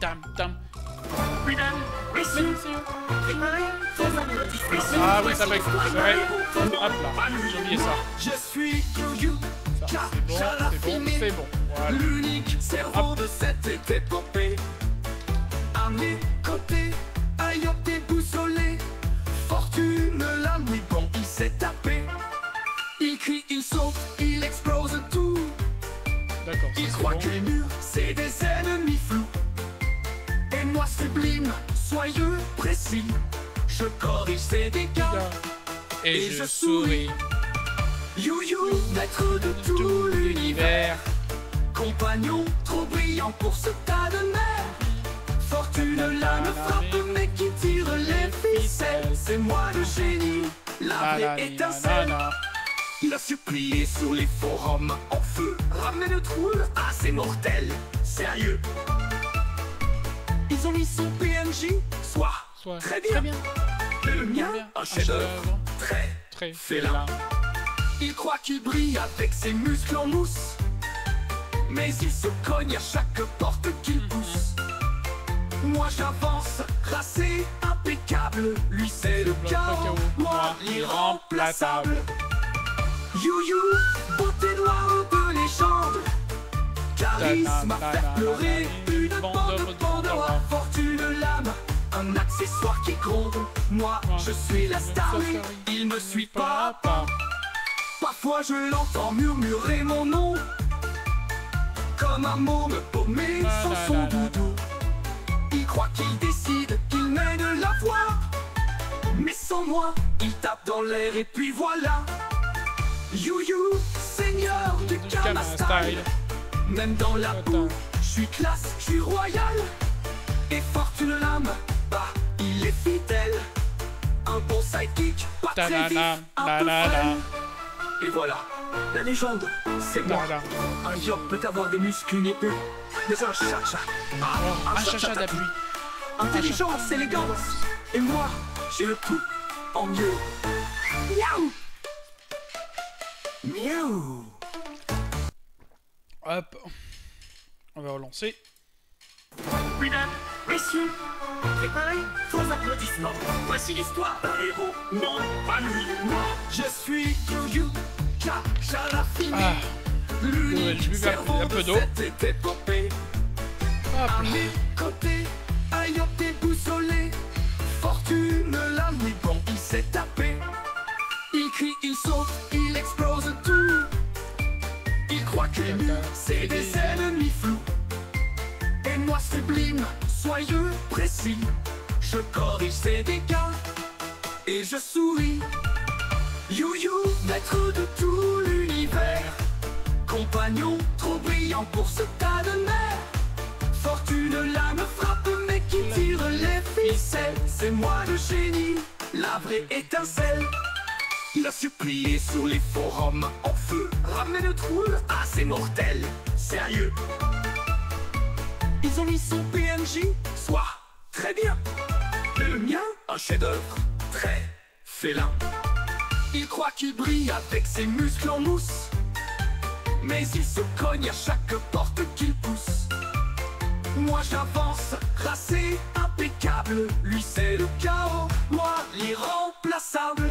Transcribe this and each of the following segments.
Tam tam. Mesdames, messieurs, préparez vos applaudissements. Ah oui, ça va écouter. Hop là, j'ai oublié ça. Je suis You, Ça, c'est bon, c'est bon. Voilà. l'unique cerveau de cette épopée. À mes côtés, Ayop déboussolé. Fortune, l'âme, oui bon, il s'est tapé. Il crie, il saute, il explose tout. D'accord, ça Il c'est croit bon. que les murs, c'est des ennemis flous. Et moi sublime, soyeux, précis, je corrige ses dégâts. Et je souris. You, maître de tout l'univers. Compagnon trop brillant pour ce tas de mer. Fortune là me frappe mais qui tire les ficelles. C'est moi le génie, la vraie étincelle. Il a supplié sur les forums en feu. Ramenez le trouble à ces mortels, sérieux. Ils ont mis son PNJ, soit très bien. Le mien, un chef-d'œuvre, très félin. Il croit qu'il brille avec ses muscles en mousse, mais il se cogne à chaque porte qu'il pousse. Moi j'avance, tracé, impeccable. Lui c'est le chaos, moi l'irremplaçable. You, beauté noire de légende. Charisme à faire pleurer, une bande de Pandora. Fortune lame, un accessoire qui gronde. Moi je suis la star, lui, il me suit pas. Parfois je l'entends murmurer mon nom, comme un môme paumé sans son doudou. Il croit qu'il décide, qu'il mène la voie, mais sans moi, il tape dans l'air et puis voilà. You, seigneur du Kama Style. Même dans la boue, je suis classe, je suis royal. Et Fortune lame, bah, il est fidèle. Un bon sidekick, pas très vif, un peu frêle. Et voilà, la légende, c'est moi. Un Yop peut avoir des muscles, une épée, mais un chacha. Un chacha d'appui. Intelligence, élégance. Et moi, j'ai le tout en mieux. Miaou. Miaou. Hop. On va relancer. Mesdames, messieurs, préparez vos applaudissements. Voici l'histoire d'un héros, non pas lui. Moi, je suis You, Jalafine, Ah. l'unique Je buvais cerveau un peu de d'eau. cette épopée. Hop À là. mes côtés, Ayop déboussolé. Fortune lame, oui bon, il s'est tapé. Il crie, il saute, il explose tout. Il croit que les murs, c'est des ennemis flous. Et moi sublime, soyeux, précis, je corrige ses dégâts et je souris. You, maître de tout l'univers. Compagnon trop brillant pour ce tas de mer. Fortune là me frappe mais qui tire les ficelles. C'est moi le génie, la vraie étincelle. Il a supplié sur les forums en feu. Ramenez le trouble à ces mortels, sérieux. Ils ont mis son PNJ, soit très bien. Le mien, un chef-d'œuvre, très félin. Il croit qu'il brille avec ses muscles en mousse, mais il se cogne à chaque porte qu'il pousse. Moi j'avance, tracé, impeccable. Lui c'est le chaos, moi l'irremplaçable.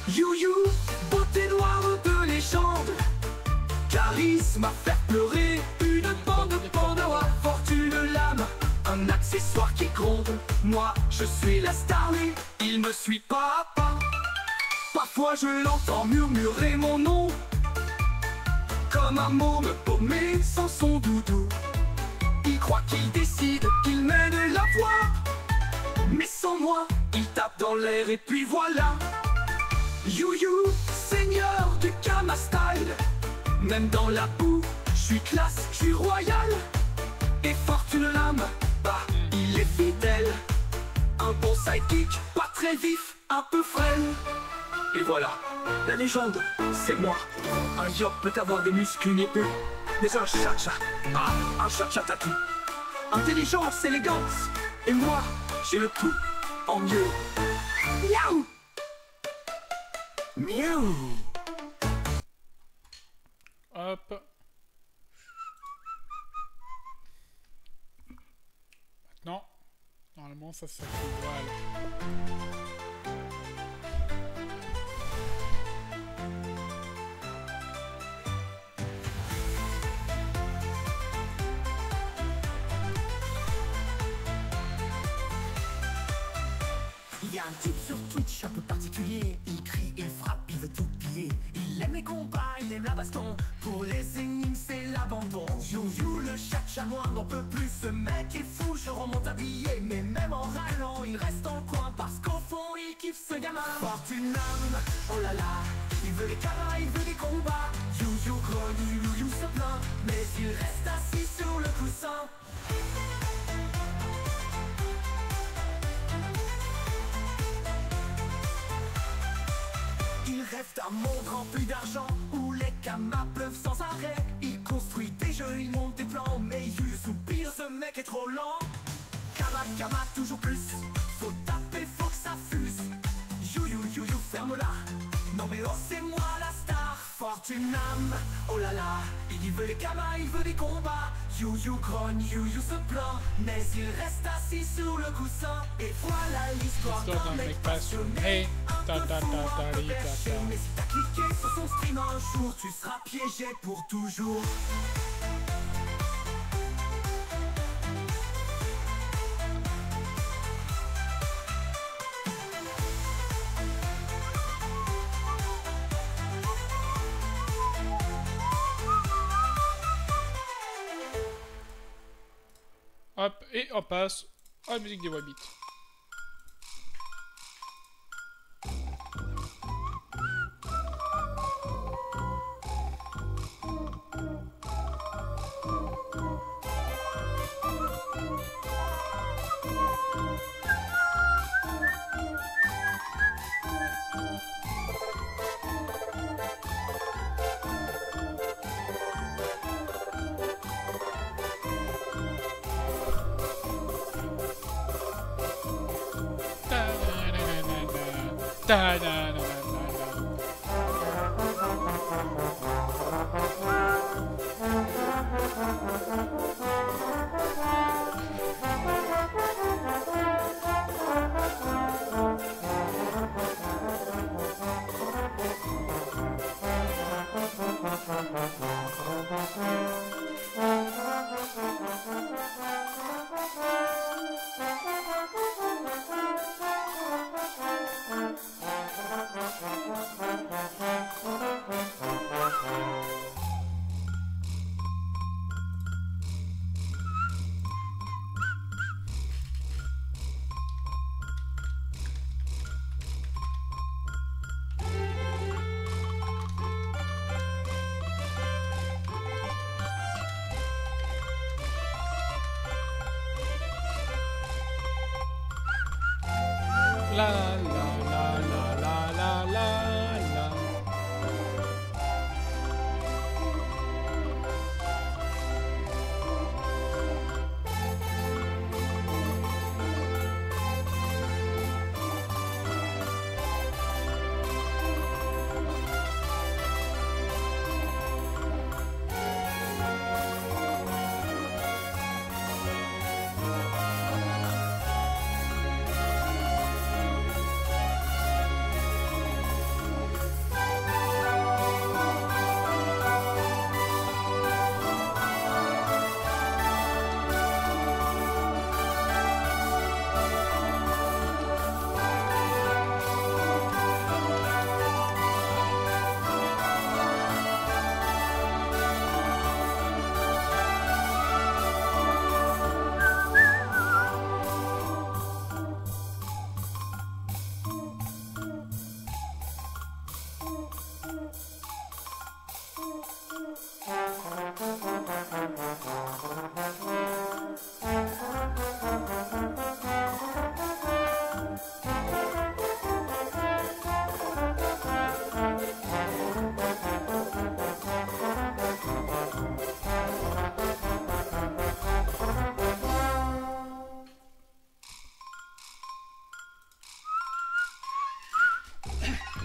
You, beauté noire de légende. Charisme à faire pleurer, une bande de Pandora. Fortune lame, un accessoire qui gronde. Moi je suis la star, lui, il me suit pas à pas. Parfois je l'entends murmurer mon nom, comme un môme paumé sans son doudou. Il croit qu'il décide, qu'il mène la voie, mais sans moi, il tape dans l'air et puis voilà. You, seigneur du Kama Style. Même dans la boue, je suis classe, je suis royal. Et Fortune lame, bah, il est fidèle. Un bon sidekick, pas très vif, un peu frêle. Et voilà, la légende, c'est moi. Un Yop peut avoir des muscles, une épée, mais un chacha, un chacha tatou. Intelligence, élégance, et moi, j'ai le tout en mieux. Miaou. Miaou. Hop. Comment ça s'appelle? Voilà. Il y a un type sur Twitch un peu particulier. Il crie, il frappe, il veut tout piller. Il aime les combats, il aime la baston. Pour les énigmes c'est l'abandon. You le chat chamois n'en peut plus. Ce mec est fou, je remonte habillé. Mais même en râlant, il reste en coin. Parce qu'au fond il kiffe ce gamin. Porte une âme, oh là là. Il veut des câlins, il veut des combats. You grogne, you se plaint. Mais il reste assis sur le coussin. Il rêve d'un monde rempli d'argent où les camas pleuvent sans arrêt. Il construit des jeux, il monte des plans. Mais il soupire, ce mec est trop lent. Kama, toujours plus. Faut taper, faut que ça fuse. You, ferme-la. Non mais oh, c'est moi la star. Fortunam, oh là là. Il veut les camas, il veut des combats. You grogne, you se plaint. Mais il reste assis sur le coussin. Et voilà l'histoire d'un mec passionné. Un peu fou, un peu perché. Mais si t'as cliqué sur son stream un jour, tu seras piégé pour toujours. Hop, et on passe à la musique des Wabbits. La la la la la la la la.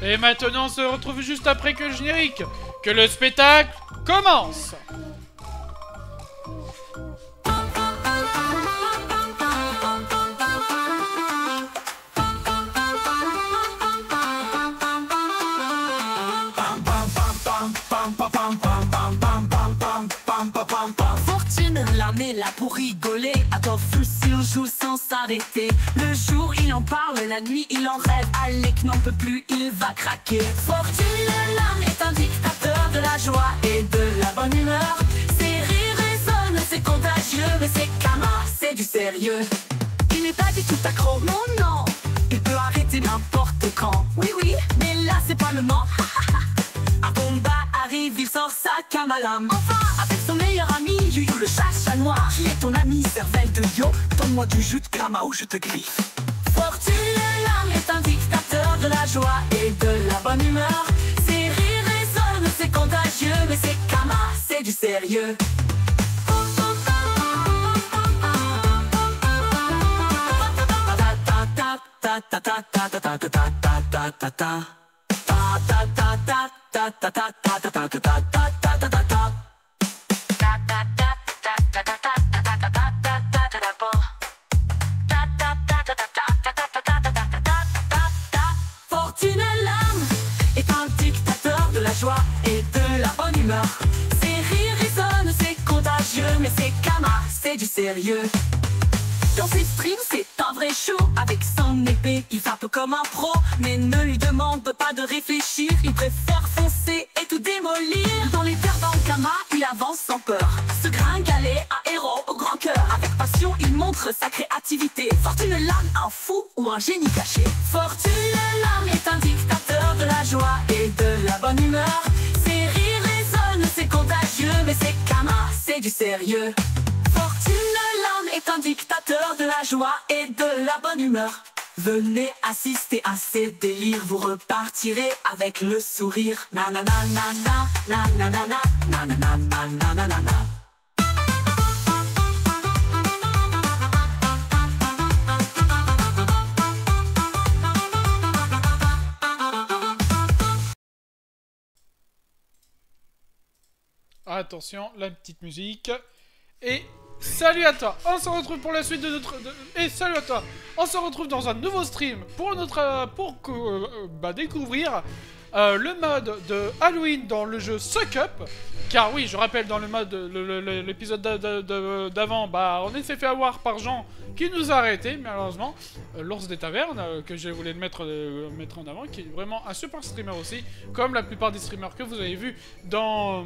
Et maintenant on se retrouve juste après que le générique, que le spectacle commence. isolé, à Corfus il joue sans s'arrêter. Le jour il en parle, la nuit il en rêve. Alec n'en peut plus, il va craquer. Fortune l'âme est un dictateur de la joie et de la bonne humeur. Ses rires résonnent, c'est contagieux, mais c'est Kama, c'est du sérieux. Il n'est pas du tout accro, non non, il peut arrêter n'importe quand. Oui oui, mais là c'est pas le moment. Un combat arrive, il sort sa Kamalam. Enfin, avec son meilleur ami, Yu le chat noir. Qui est ton ami, cervelle de yo? Donne-moi du jus de Kama ou je te griffe. Fortune l'âme est un dictateur de la joie et de la bonne humeur. Ses rires résonnent, c'est contagieux, mais c'est Kama, c'est du sérieux. Fortune l'âme est un dictateur de la joie et de la bonne humeur. Ses rires résonnent, c'est contagieux, mais c'est Kama, c'est du sérieux. Dans ses streams, c'est un vrai show. Avec son épée, il frappe comme un pro. Mais ne lui demande pas de réfléchir. Il préfère foncer et tout démolir. Dans les terres d'Ankama, il avance sans peur. Ce gringalet, un héros au grand cœur. Avec passion, il montre sa créativité. Fortune l'âme, un fou ou un génie caché. Fortune l'âme est un dictateur de la joie et de la bonne humeur. Ses rires résonnent, c'est contagieux, mais c'est Kama, c'est du sérieux. Fortune l'âme est un dictateur de la joie et de la bonne humeur. Venez assister à ces délires, vous repartirez avec le sourire. Nanana nanana nanana nanana nanana nanana. Attention, la petite musique. Et salut à toi. On se retrouve pour la suite de notre... Et salut à toi. On se retrouve dans un nouveau stream pour notre... découvrir le mode de Halloween dans le jeu Suck Up. Car oui, je rappelle, dans le mode... l'épisode d'avant, bah, on s'est fait avoir par Jean qui nous a arrêtés, malheureusement. L'ours des tavernes, que je voulais mettre en avant, qui est vraiment un super streamer aussi, comme la plupart des streamers que vous avez vus dans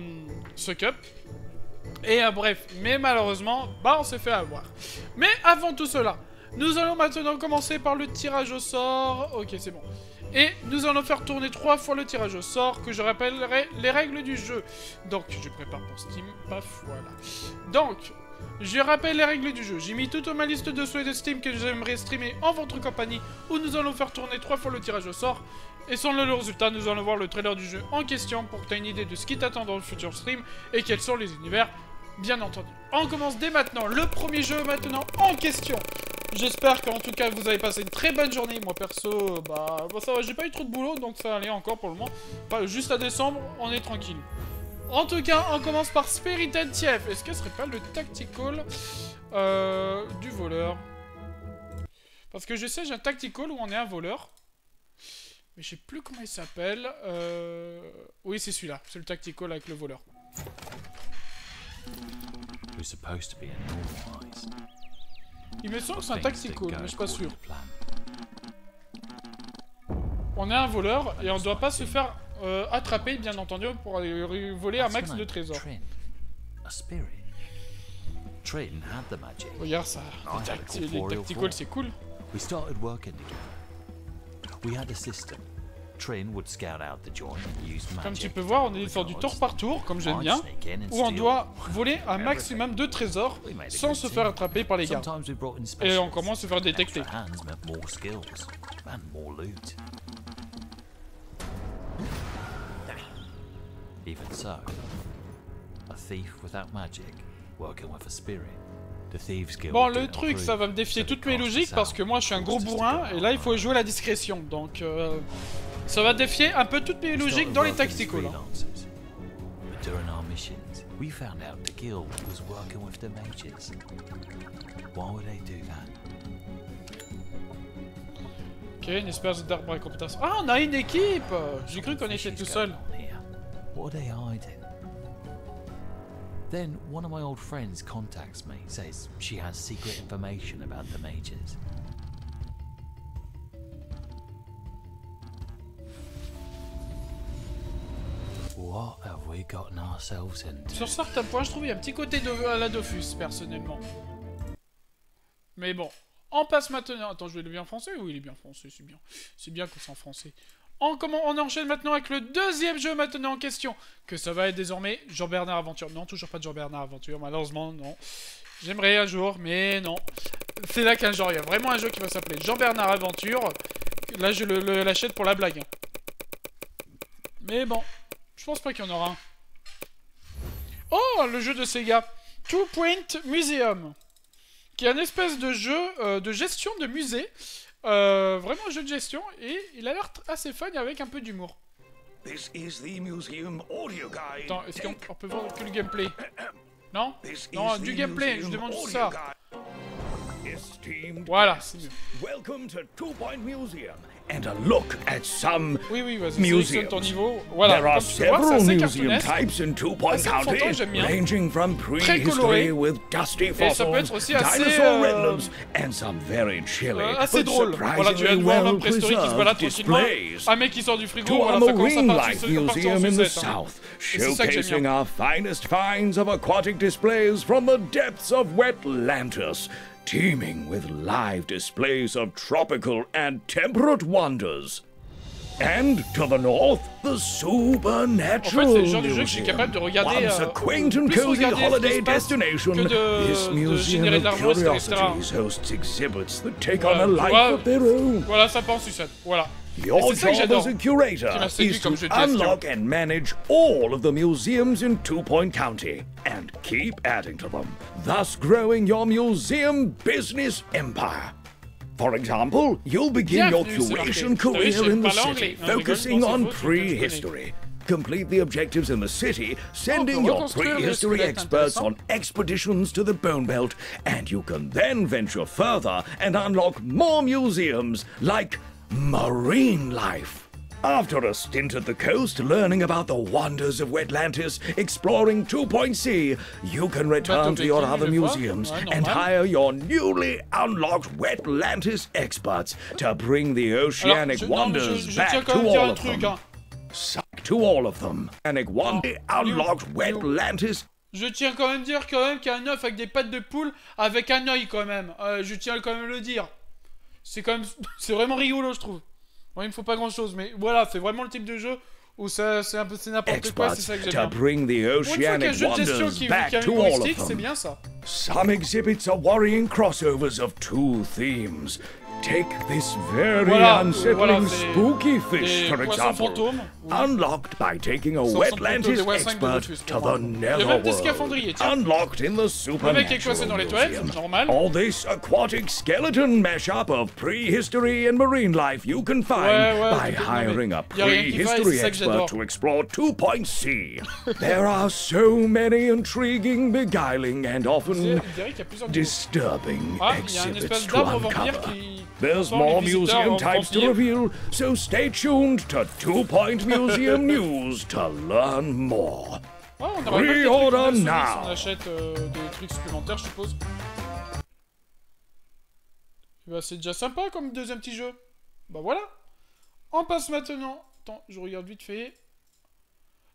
Suck Up. Et bref, mais malheureusement, bah on s'est fait avoir. Mais avant tout cela, nous allons maintenant commencer par le tirage au sort. Ok, c'est bon. Et nous allons faire tourner 3 fois le tirage au sort, que je rappellerai les règles du jeu. Donc, je prépare pour Steam, paf, voilà. Donc, je rappelle les règles du jeu. J'ai mis toute ma liste de souhaits de Steam que j'aimerais streamer en votre compagnie, où nous allons faire tourner 3 fois le tirage au sort. Et sans le résultat, nous allons voir le trailer du jeu en question pour que tu aies une idée de ce qui t'attend dans le futur stream et quels sont les univers, bien entendu. On commence dès maintenant le premier jeu maintenant en question. J'espère qu'en tout cas vous avez passé une très bonne journée. Moi perso, bah ça va, j'ai pas eu trop de boulot donc ça allait encore pour le moment. Juste à décembre, on est tranquille. En tout cas, on commence par Spirited Thief. Est-ce que ce serait pas le tactical du voleur? Parce que je sais, j'ai un tactical où on est un voleur. Mais je sais plus comment il s'appelle. Oui, c'est celui-là. C'est le tactical avec le voleur. Il me semble que c'est un tactical, mais je suis pas sûr. On est un voleur et on doit pas se faire attraper, bien entendu, pour aller voler un max de trésors. Regarde ça, les tacticals c'est cool. Comme tu peux voir, on est sur du tour par tour, comme j'aime bien, où on doit voler un maximum de trésors sans se faire attraper par les gars. Et on commence à se faire détecter. Bon, le truc, ça va me défier toutes mes logiques parce que moi je suis un gros bourrin et là il faut jouer la discrétion. Donc ça va défier un peu toutes mes logiques dans les tacticals. Hein. Ok, une espèce d'arbre à compétence. Ah, on a une équipe! J'ai cru qu'on était tout seul. Then one of my old friends contacts me, says she has secret information about the mages. What have we gotten ourselves into? Sur certains points, je trouve qu'il y a un petit côté de à la Dofus, personnellement. Mais bon, on passe maintenant... Attends, je vais le bien en français? Oui, il est bien en français, c'est bien. C'est bien qu'on soit en français. On enchaîne maintenant avec le deuxième jeu maintenant en question. Que ça va être désormais Jean-Bernard Aventure. Non, toujours pas de Jean-Bernard Aventure, malheureusement, non. J'aimerais un jour, mais non. C'est là qu'un genre, il y a vraiment un jeu qui va s'appeler Jean-Bernard Aventure. Là, je l'achète pour la blague. Mais bon, je pense pas qu'il y en aura un. Oh, le jeu de Sega. Two Point Museum. Qui est un espèce de jeu de gestion de musée. Vraiment un jeu de gestion. Et il a l'air assez fun avec un peu d'humour. Attends, est-ce qu'on peut voir que le gameplay? Non? Non, du gameplay, je demande juste ça. Voilà, c'est mieux. Welcome to Two Point Museum and a look at some Oui, vas-y, museums. ton niveau. Voilà, There are comme tu peux voir, several c'est assez museum cartoonesque. types in Two Point Assez enfantin, County, j'aime bien. ranging from coloré. prehistory with dusty Et ça peut fossils, être aussi assez, dinosaur remnants, and some very chilly assez but drôle. Voilà, tu vas surprisingly voir un well homme préhistorique qui se balade preserved tranquillement. displays. Un mec qui sort du frigo, To voilà, our ça commence à Marine partir Life en Museum in the sucette. Hein. south, c'est ça que j'aime showcasing bien. our finest finds of aquatic displays from the depths of Wetlantis, teeming with live displays of tropical and temperate wonders. And to the north, the Supernatural En fait, c'est le genre de jeu que je suis capable de regarder, Once a quaint and plus cozy regarder ce qui holiday se passe destination, que de this museum générer de of l'argent, etc. curiosities hosts exhibits that take Voilà, on a tu life vois, of their own. Voilà, ça part en sucette. Voilà. Et Your c'est ça que job j'adore. as a curator Qui m'a séduit is comme to jeu de gestion. unlock and manage all of the museums in Two Point County and keep adding to them, thus growing your museum business empire. For example, you'll begin your Bienvenue, c'est curation marqué. T'as vu, career je in the parle city, anglais. Non, je rigole, focusing bon, c'est on faux, je connais. prehistory. Complete the objectives in the city, sending peut your reconstruire les prehistory squelettes experts intéressants. on expeditions to the Bone Belt, and you can then venture further and unlock more museums like Marine Life. After a stint at the coast learning about the wonders of Wetlantis, exploring Two Point Sea, you can return to your other museums and hire your newly unlocked Wetlantis experts to bring the oceanic wonders je back tiens quand to même à dire all un of truc, them. hein. To all of them. Oceanic wonder unlocked you- Wetlantis. Je tiens quand même à dire qu'il y a un œuf avec des pattes de poule avec un œil quand même. Je tiens quand même à le dire. C'est quand même... C'est vraiment rigolo, je trouve. Bon, il me faut pas grand chose, mais voilà, c'est vraiment le type de jeu où ça, c'est un peu c'est n'importe quoi, c'est ça que j'aime To bien. bring the Pour une fois qu'il y a un oceanic jeu de gestion wonders qui back est to all of humoristique, c'est them. bien ça. Some exhibits are worrying crossovers of two themes. Take this very Voilà, unsettling c'est spooky fish, des for poissons example. fantômes. Oui. Unlocked by taking a Sont Wetlantis plutôt des West Bank de expert Dofus, to pour moi. the Il y a même des scaphandriers, netherworld. tiens. Unlocked in the Le supernatural mec est coincé dans les toilettes, museum. normal. All this aquatic skeleton mashup of prehistory and marine life you can find Ouais, by tout est- non, hiring mais a y a rien qui va et prehistory c'est ça que expert j'adore. to explore Two Point Sea. There are so many intriguing, beguiling, and Je often dirais qu'il y a plusieurs niveaux. disturbing Ah, il y a une exhibits espèce to d'arbre vampire uncover. qui... There's transforme more les visiteurs museum en types to vampires. reveal, so stay tuned to Two Point Museum News to learn more. Ouais, on aurait pas des trucs Pre-order de souris si now. on achète des trucs supplémentaires, je suppose. Et bah, c'est déjà sympa comme deuxième petit jeu. Bah voilà. On passe maintenant. Attends, je regarde vite fait.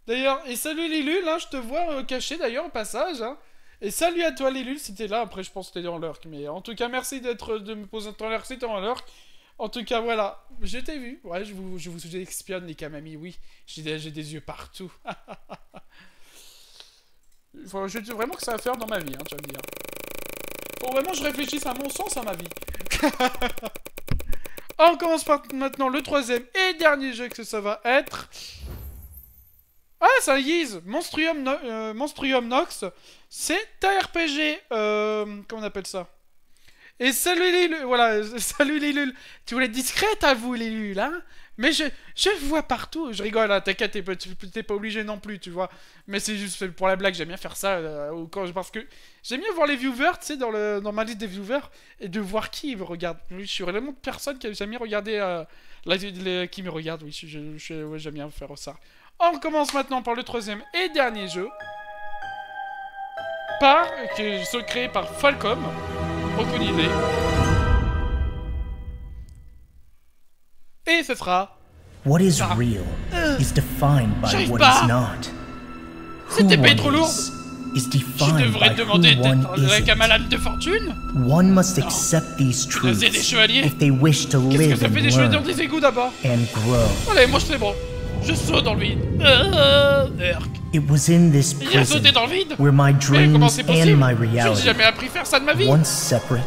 D'ailleurs, et salut Lilul, hein, je te vois caché d'ailleurs au passage. Hein. Et salut à toi Lilul si t'es là. Après, je pense que t'es dans l'Urk. Mais en tout cas, merci de me poser un temps l'Urk si t'es dans l'Urk. En tout cas, voilà. Je t'ai vu. Ouais, je vous espionne, les Kamami, oui. J'ai des yeux partout. Faut vraiment que ça va faire dans ma vie, hein, tu vas me dire. Faut vraiment que je réfléchisse à mon sens à ma vie. On commence par maintenant le troisième et dernier jeu que ça va être. Ah, c'est un Yeez Monstrium Nox. C'est un RPG. Comment on appelle ça? Et salut Lilul, voilà, salut Lilul. Tu voulais être discrète à vous Lilul, hein? Mais je vois partout, je rigole, hein, t'inquiète, t'es pas obligé non plus, tu vois. Mais c'est juste pour la blague, j'aime bien faire ça, parce que j'aime bien voir les viewers, tu sais, dans ma liste des viewers, et de voir qui me regarde. Oui, je suis vraiment de personne qui j'aime bien regarder, qui me regarde, oui, ouais, j'aime bien faire ça. On commence maintenant par le troisième et dernier jeu. qui sont créés par Falcom. Aucune idée. Et ce sera... What is real is defined by J'arrive what pas. is not. Cette Who épée est one trop lourde. is Je defined devrais by demander who one d'être avec un isn't. malade de fortune. One must accept these truths des chevaliers. if they wish to Qu'est-ce que live ça fait and des cheveux dans learn des égouts d'abord? and grow. Allez, moi je sais bon. Je saute dans le vide. Erk. It was in this Il a sauté prison dans le vide. where my Mais comment dreams c'est and possible? my Je n'ai reality, jamais appris à faire ça de ma vie. once separate,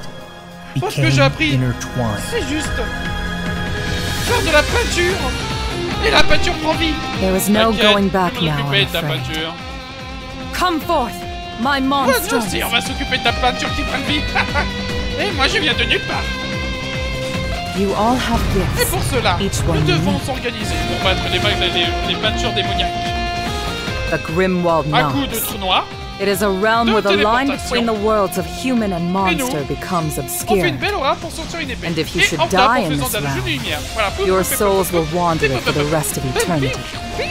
Parce que became j'ai appris. intertwined. C'est juste. Faire de la peinture. Et la peinture prend vie. There is no T'inquiète, going back on va now, s'occuper I'm de ta afraid. peinture. Come forth, my Ouais, monster. si, on va s'occuper de ta peinture qui prend vie. Et moi je viens de nulle part. You all have Et gifts. pour cela, Each nous one devons unique. s'organiser pour battre les peintures démoniaques. The Grimwald À coup de Knots. trou noir, It is a realm de where the line téléportation. between the worlds of human and monster nous, becomes on fait obscure. une belle aura pour sortir une épée. And if you Et should en tape, die en in faisant this de la round, jolie lumière. Voilà. Pouf, Your pouf, pouf, souls pouf, will pouf. wander Pouf, for the pouf, rest of pouf. eternity. Pouf.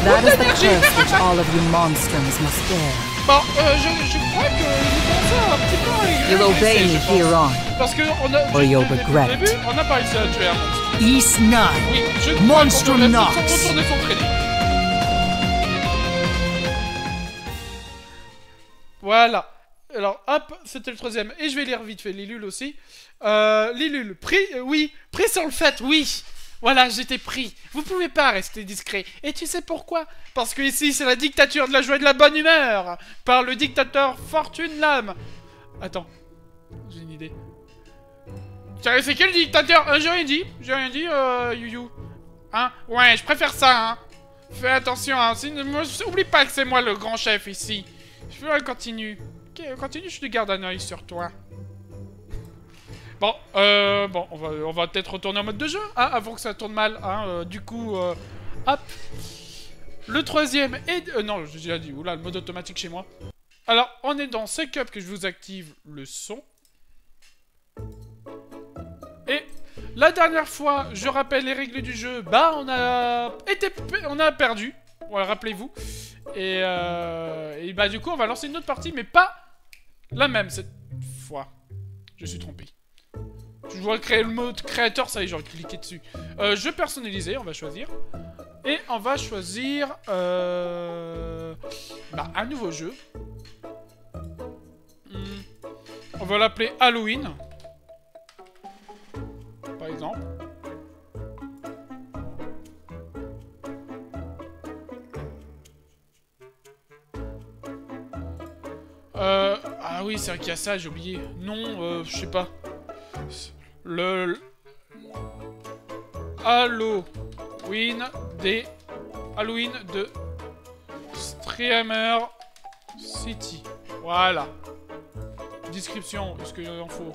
That is the curse which all of you monstrums must bear. Bon, je crois que nous commençons un petit peu à régresser, You'll obey me je pense. here on. Parce que on a... Or you'll depuis regret le début, on n'a pas réussi à tuer un monstre. East Nine. Oui, je Monstrum crois qu'on Nox. devrait retourner s'entraîner. Voilà. Alors, hop, c'était le troisième. Et je vais lire vite fait Lilul aussi. Lilul, pris, oui. Pris sur le fait, oui. Voilà, j'étais pris. Vous pouvez pas rester discret. Et tu sais pourquoi? Parce que ici, c'est la dictature de la joie et de la bonne humeur. Par le dictateur Fortune Lame. Attends. J'ai une idée. Tiens, c'est quel dictateur? J'ai rien dit. J'ai rien dit, Youyou. Hein? Ouais, je préfère ça, hein. Fais attention, hein. Oublie pas que c'est moi le grand chef ici. Je veux continue. Ok, continue, je te garde un œil sur toi. Bon, on va peut-être retourner en mode de jeu, hein, avant que ça tourne mal, hein. Du coup, hop. Le troisième est... non, j'ai déjà dit, oula, le mode automatique chez moi. Alors, on est dans Setup que je vous active le son. Et la dernière fois, je rappelle les règles du jeu, bah on a perdu. Voilà, rappelez-vous. Et bah du coup, on va lancer une autre partie, mais pas la même cette fois. Je suis trompé. Je dois créer le mode créateur, ça y est, j'aurais cliqué dessus. Jeu personnalisé, on va choisir. Et on va choisir un nouveau jeu. On va l'appeler Halloween. Par exemple. Ah oui, c'est vrai qu'il y a ça, j'ai oublié. Non, je sais pas. Le... Halloween des... Halloween de... Streamer City. Voilà. Description, est-ce qu'il en faut?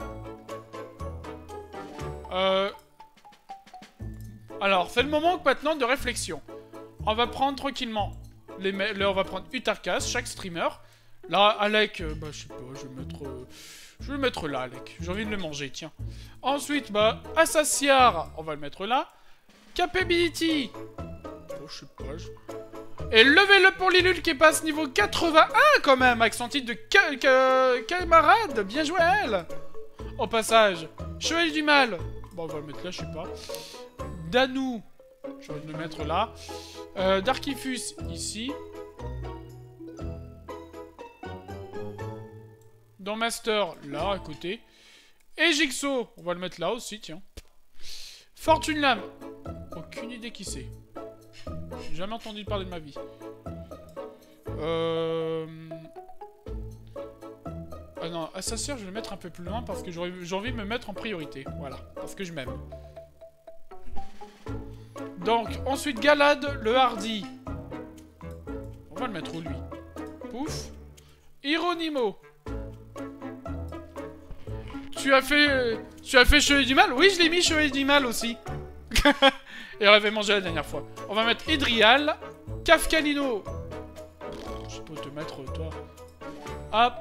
Alors, c'est le moment maintenant de réflexion. On va prendre tranquillement... on va prendre Utarkas, chaque streamer. Là, Alec, bah je sais pas, je vais le mettre là, Alec. J'ai envie de le manger, tiens. Ensuite, bah, Assassiar, on va le mettre là. Capability. Oh, je sais pas. Et levez-le pour Lilul qui passe niveau 81 quand même, avec son titre de camarade. Bien joué à elle. Au passage, Chevalier du Mal. Bon, on va le mettre là, je sais pas. Danou, j'ai envie de le mettre là. Darkifus, ici. Dans Master, là, à côté. Et Jigsaw, on va le mettre là aussi, tiens. Fortune Lame. Aucune idée qui c'est. J'ai jamais entendu parler de ma vie. Ah non, Assassin, je vais le mettre un peu plus loin parce que j'ai envie de me mettre en priorité. Voilà, parce que je m'aime. Donc, ensuite, Galad, le Hardy. On va le mettre où, lui? Pouf. Hieronimo. Tu as fait Chevalier du Mal? Oui, je l'ai mis Chevalier du Mal aussi. Et on l'avait mangé la dernière fois. On va mettre Edrial. Kafkalino. Je peux te mettre, toi. Hop.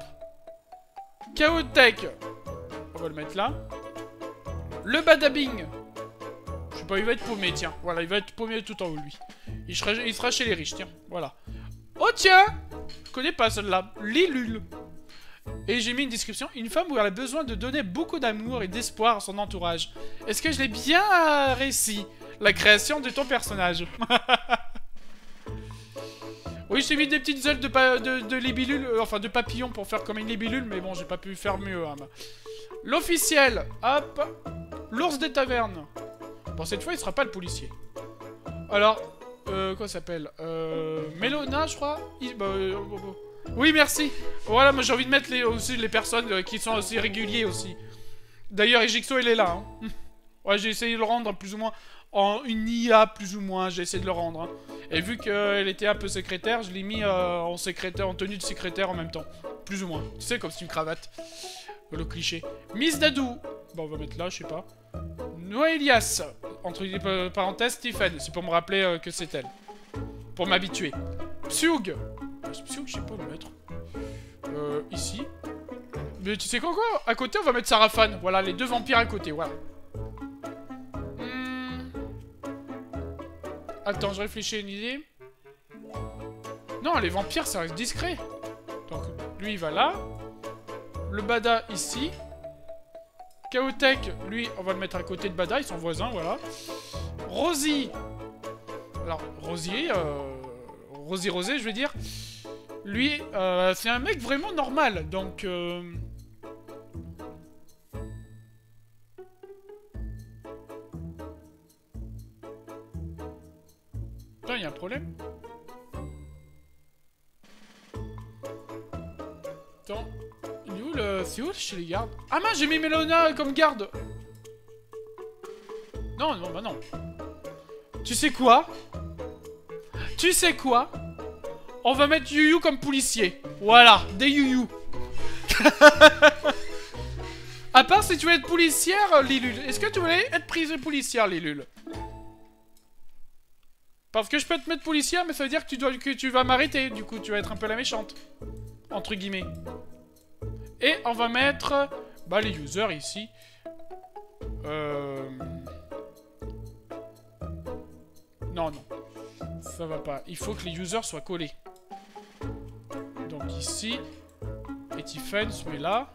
Chaotech. On va le mettre là. Le Badabing. Je sais pas, il va être paumé, tiens. Voilà, il va être paumé tout en haut, lui. Il sera chez les riches, tiens. Voilà. Oh, tiens! Je connais pas celle-là. Lilul. Et j'ai mis une description. Une femme où elle a besoin de donner beaucoup d'amour et d'espoir à son entourage. Est-ce que je l'ai bien réussi? La création de ton personnage. Oui, je t'ai mis des petites ailes de libellule, enfin de papillon pour faire comme une libellule, mais bon, j'ai pas pu faire mieux. Hein. L'officiel, hop. L'ours des tavernes. Bon, cette fois, il sera pas le policier. Alors, quoi ça s'appelle Mélona, je crois. Oui, merci. Voilà, moi j'ai envie de mettre aussi les personnes qui sont aussi réguliers aussi. D'ailleurs, Ejixo, il est là. Hein. Ouais, j'ai essayé de le rendre plus ou moins en une IA, plus ou moins. J'ai essayé de le rendre. Hein. Et vu qu'elle était un peu secrétaire, je l'ai mis en secrétaire, en tenue de secrétaire en même temps. Plus ou moins. Tu sais, comme c'est une cravate. Le cliché. Miss Dadou. Bon, on va mettre là, je sais pas. Noélias. Entre parenthèses, Stephen. C'est pour me rappeler que c'est elle. Pour m'habituer. Psiug. Psiug, je sais pas où le mettre. Ici. Mais tu sais quoi, à côté, on va mettre Sarafan. Voilà, les deux vampires à côté, voilà. Attends, je réfléchis à une idée. Non, les vampires, ça reste discret. Donc, lui, il va là. Le Bada, ici. Chaotech, lui, on va le mettre à côté de Bada, ils sont voisins, voilà. Rosie. Alors, Rosier, Rosé, je veux dire. Lui, c'est un mec vraiment normal, donc... Putain, il y a un problème. Attends, il est où le... C'est où chez les gardes? Ah mince, j'ai mis Mélona comme garde. Non, non, bah non. Tu sais quoi? Tu sais quoi? On va mettre Yuyu comme policier. Voilà, des Yuyu. À part si tu veux être policière, Lilul. Est-ce que tu voulais être prise policière, Lilul? Parce que je peux te mettre policière, mais ça veut dire que tu vas m'arrêter. Du coup, tu vas être un peu la méchante. Entre guillemets. Et on va mettre... Bah, les users ici. Non, non. Ça va pas. Il faut que les users soient collés. Donc ici. Et Tiffen se met là.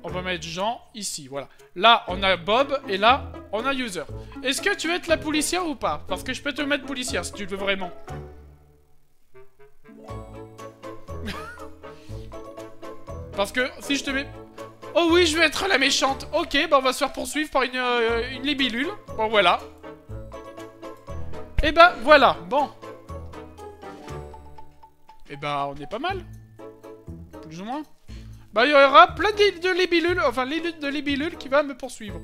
On va mettre Jean ici, voilà. Là, on a Bob, et là, on a User. Est-ce que tu veux être la policière ou pas? Parce que je peux te mettre policière, si tu le veux vraiment. Parce que, si je te mets... Oh oui, je vais être la méchante. Ok, bah on va se faire poursuivre par une libellule. Bon, voilà. Et bah, voilà, bon. Et bah, on est pas mal. Plus ou moins. Bah, il y aura plein de libellules, enfin, de libellules qui va me poursuivre.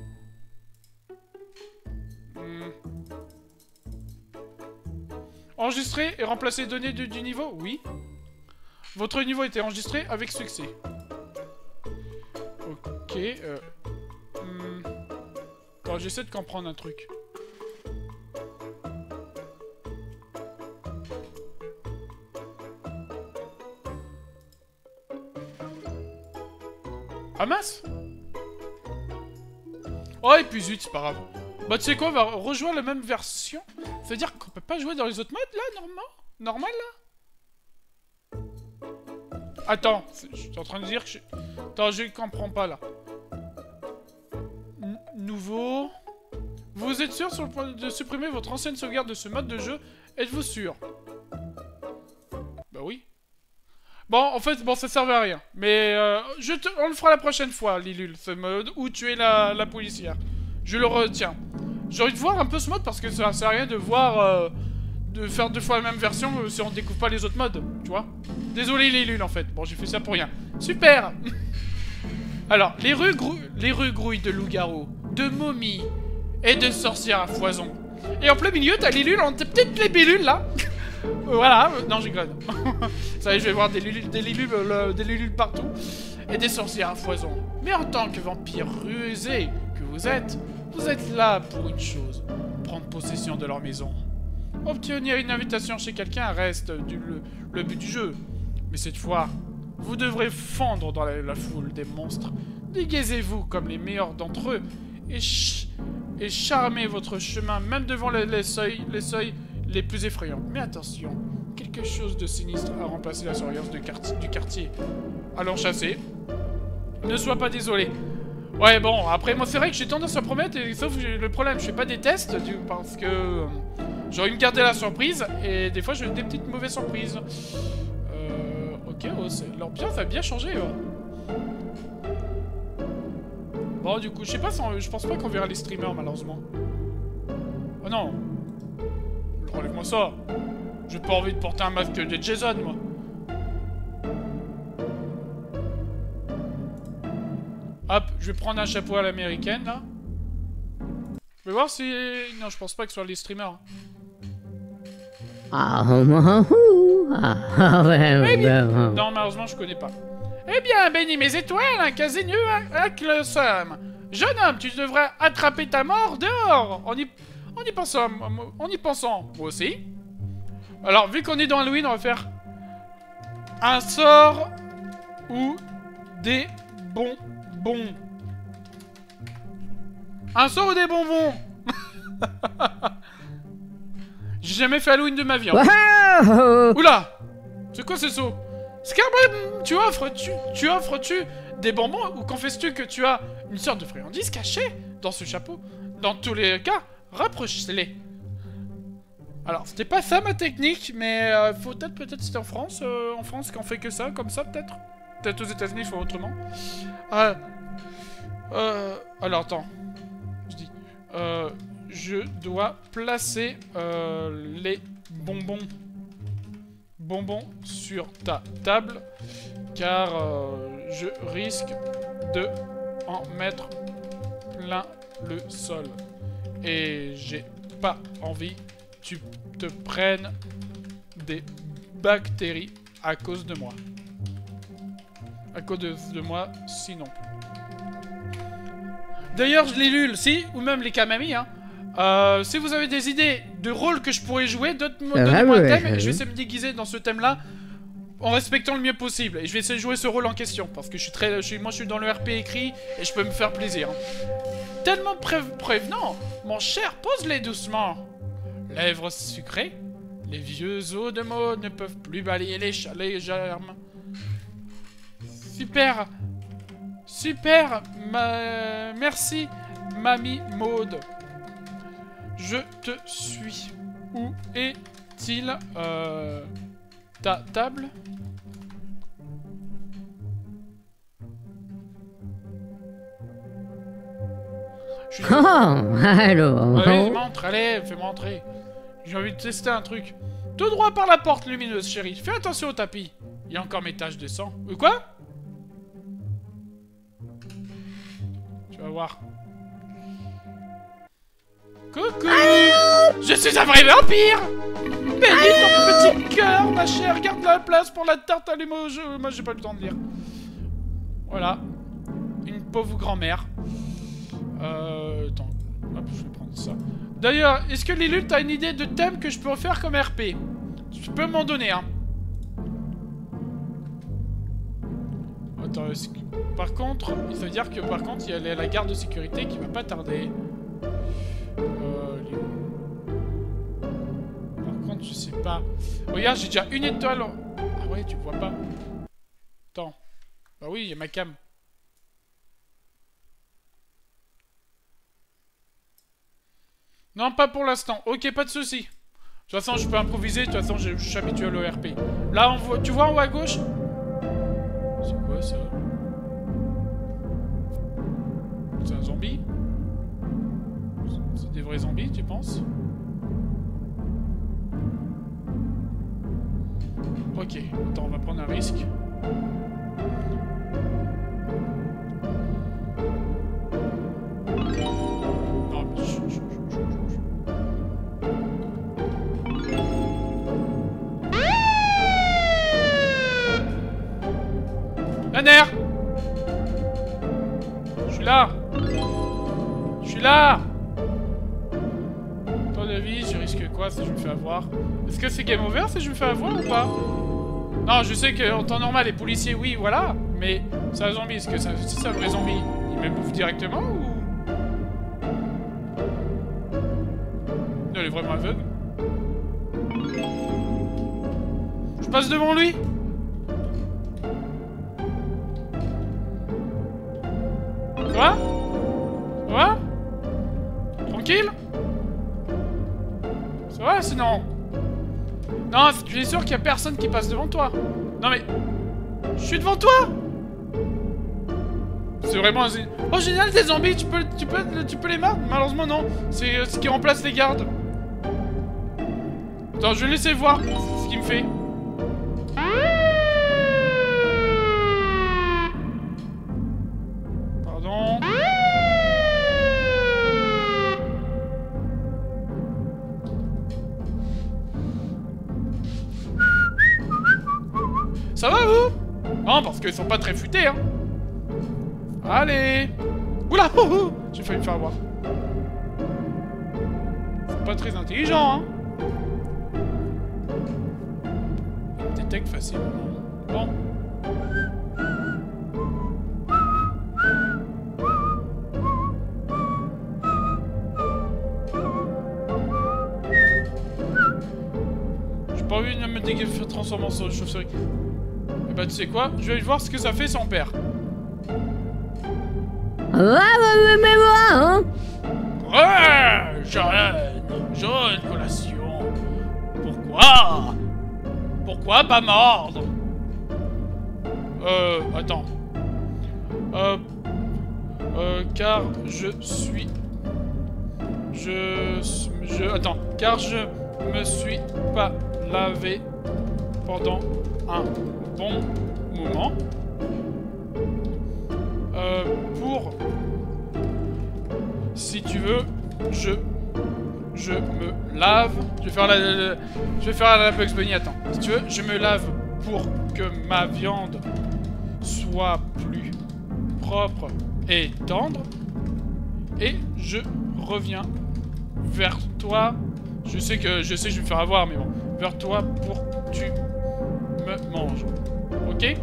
Enregistrer et remplacer les données du niveau? Oui. Votre niveau a été enregistré avec succès. Ok. Attends, j'essaie de comprendre un truc. Ah mince! Oh et puis zut, c'est pas grave. Bah tu sais quoi, on va rejoindre la même version. Ça veut dire qu'on peut pas jouer dans les autres modes là, normal là? Attends, je suis en train de dire que je... Attends, je comprends pas là. Nouveau... Vous êtes sûr sur le point de supprimer votre ancienne sauvegarde de ce mode de jeu? Êtes-vous sûr? Bah oui. Bon, en fait, bon, ça servait à rien. Mais on le fera la prochaine fois, Lilul, ce mode où tu es la policière. Je le retiens. J'ai envie de voir un peu ce mode parce que ça sert à rien de voir... de faire deux fois la même version si on découvre pas les autres modes, tu vois. Désolé, Lilul, en fait. Bon, j'ai fait ça pour rien. Super. Alors, les rues grouillent de loups-garous, de momies et de sorcières à foison. Et en plein milieu, t'as Lilul en petites libellules, là. Voilà, non, je rigole. Ça y est, je vais voir des libellules partout. Et des sorcières à foison. Mais en tant que vampire rusé que vous êtes là pour une chose. Prendre possession de leur maison. Obtenir une invitation chez quelqu'un reste le but du jeu. Mais cette fois, vous devrez fondre dans la foule des monstres. Déguisez-vous comme les meilleurs d'entre eux. Et charmez votre chemin même devant les seuils les plus effrayants. Mais attention, quelque chose de sinistre à remplacer la surveillance du quartier. Allons chasser. Ne sois pas désolé. Ouais, bon, après, moi, c'est vrai que j'ai tendance à promettre, et, sauf que le problème, je fais pas des tests, parce que j'aurais dû me garder la surprise, et des fois, j'ai des petites mauvaises surprises. Ok, oh, l'ambiance a bien changé, ouais. Bon, du coup, je sais pas si je pense pas qu'on verra les streamers, malheureusement. Oh non. Enlève-moi ça. J'ai pas envie de porter un masque de Jason, moi. Hop, je vais prendre un chapeau à l'américaine, là. Je vais voir si... Non, je pense pas que ce soit les streamers. Eh bien... Non, malheureusement, je connais pas. Eh bien, bénis mes étoiles, un casinieux avec le somme. Jeune homme, tu devrais attraper ta mort dehors. En y pensant, moi aussi. Alors, vu qu'on est dans Halloween, on va faire un sort ou des bonbons. Un sort ou des bonbons. J'ai jamais fait Halloween de ma vie. Oula. C'est quoi ce saut? Scarab, tu offres-tu des bonbons ou confesses-tu que tu as une sorte de friandise cachée dans ce chapeau? Dans tous les cas, rapproche-les. Alors, c'était pas ça ma technique, mais faut peut-être c'était en France qu'on fait que ça, comme ça peut-être. Peut-être aux États-Unis, il faut autrement. Alors attends, je dis, je dois placer les bonbons sur ta table, car je risque de en mettre plein le sol. Et j'ai pas envie que tu te prennes des bactéries à cause de moi. À cause de moi, sinon. D'ailleurs, je l'ai lu, si, ou même les Kamami, hein. Si vous avez des idées de rôles que je pourrais jouer, donnez-moi un thème, et je vais essayer de me déguiser dans ce thème-là, en respectant le mieux possible. Et je vais essayer de jouer ce rôle en question, parce que moi je suis dans le RP écrit, et je peux me faire plaisir. Tellement prévenant, mon cher, pose-les doucement. Lèvres sucrées, les vieux os de mots ne peuvent plus balayer les germes. Super. Super. Merci, Mamie Maud. Je te suis. Où est-il ta table? Allez, montre, allez, fais-moi entrer. J'ai envie de tester un truc. Tout droit par la porte lumineuse, chérie. Fais attention au tapis. Il y a encore mes taches de sang. Quoi? Tu vas voir. Coucou! Je suis un vrai vampire! Bénis ton petit cœur, ma chère. Garde la place pour la tarte à limoges. Moi, j'ai pas le temps de lire. Voilà. Une pauvre grand-mère. Attends. Hop, je vais prendre ça. D'ailleurs, est-ce que Lilul, t'as une idée de thème que je peux refaire comme RP? Tu peux m'en donner, hein. Attends, par contre, ça veut dire que par contre, il y a la garde de sécurité qui va pas tarder. Par contre, je sais pas. Regarde, j'ai déjà une étoile. Ah ouais, tu vois pas. Attends. Bah oui, il y a ma cam. Non, pas pour l'instant. Ok, pas de soucis. De toute façon, je peux improviser. De toute façon, je suis habitué à l'ORP. Là, tu vois en haut à gauche? C'est quoi ça? C'est un zombie? C'est des vrais zombies, tu penses? Ok, attends, on va prendre un risque. Non, mais Lanner! Je suis là! Je suis là! Ton avis, je risque quoi si je me fais avoir? Est-ce que c'est game over si je me fais avoir ou pas? Non, je sais qu'en temps normal, les policiers, oui, voilà. Mais c'est un zombie, est-ce que si c'est un vrai zombie, il me bouffe directement ou... Non, il est vraiment aveugle. passe devant lui. Ça va? Ça va? Tranquille? Ça va sinon? Non, tu es sûr qu'il y a personne qui passe devant toi? Non mais... Je suis devant toi! C'est vraiment... Oh génial, des zombies, tu peux les mordre? Malheureusement non, c'est ce qui remplace les gardes. Attends, je vais laisser voir ce qu'il me fait. Pardon. Ça va vous? Non, parce qu'ils sont pas très futés, hein. Allez. Oula, oh, oh. J'ai failli me faire avoir. C'est pas très intelligent, hein. Il détecte facilement. Bon. J'ai pas envie de me transformer en chauve-souris. Et bah tu sais quoi? Je vais aller voir ce que ça fait son père. Ouais, jeune collation. Pourquoi? Pourquoi pas mordre? Attends. Car je suis... Attends. Car je me suis pas lavé pendant un bon moment. Pour... Si tu veux, je me lave. Je vais faire la Bugs Bunny, attends. Si tu veux, je me lave pour que ma viande soit plus propre et tendre. Et je reviens vers toi. Je sais que je vais me faire avoir, mais bon. Vers toi pour que tu me manges. Ok?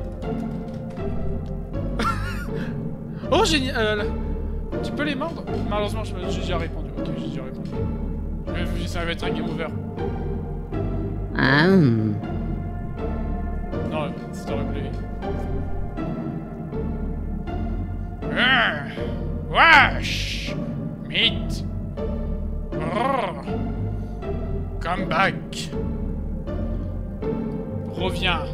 Oh, génial! Tu peux les mordre? Malheureusement, j'ai déjà répondu. Ok, j'ai déjà répondu. Ça va être un game over. Non, c'est horrible. Wesh! Meat! Come back! Reviens!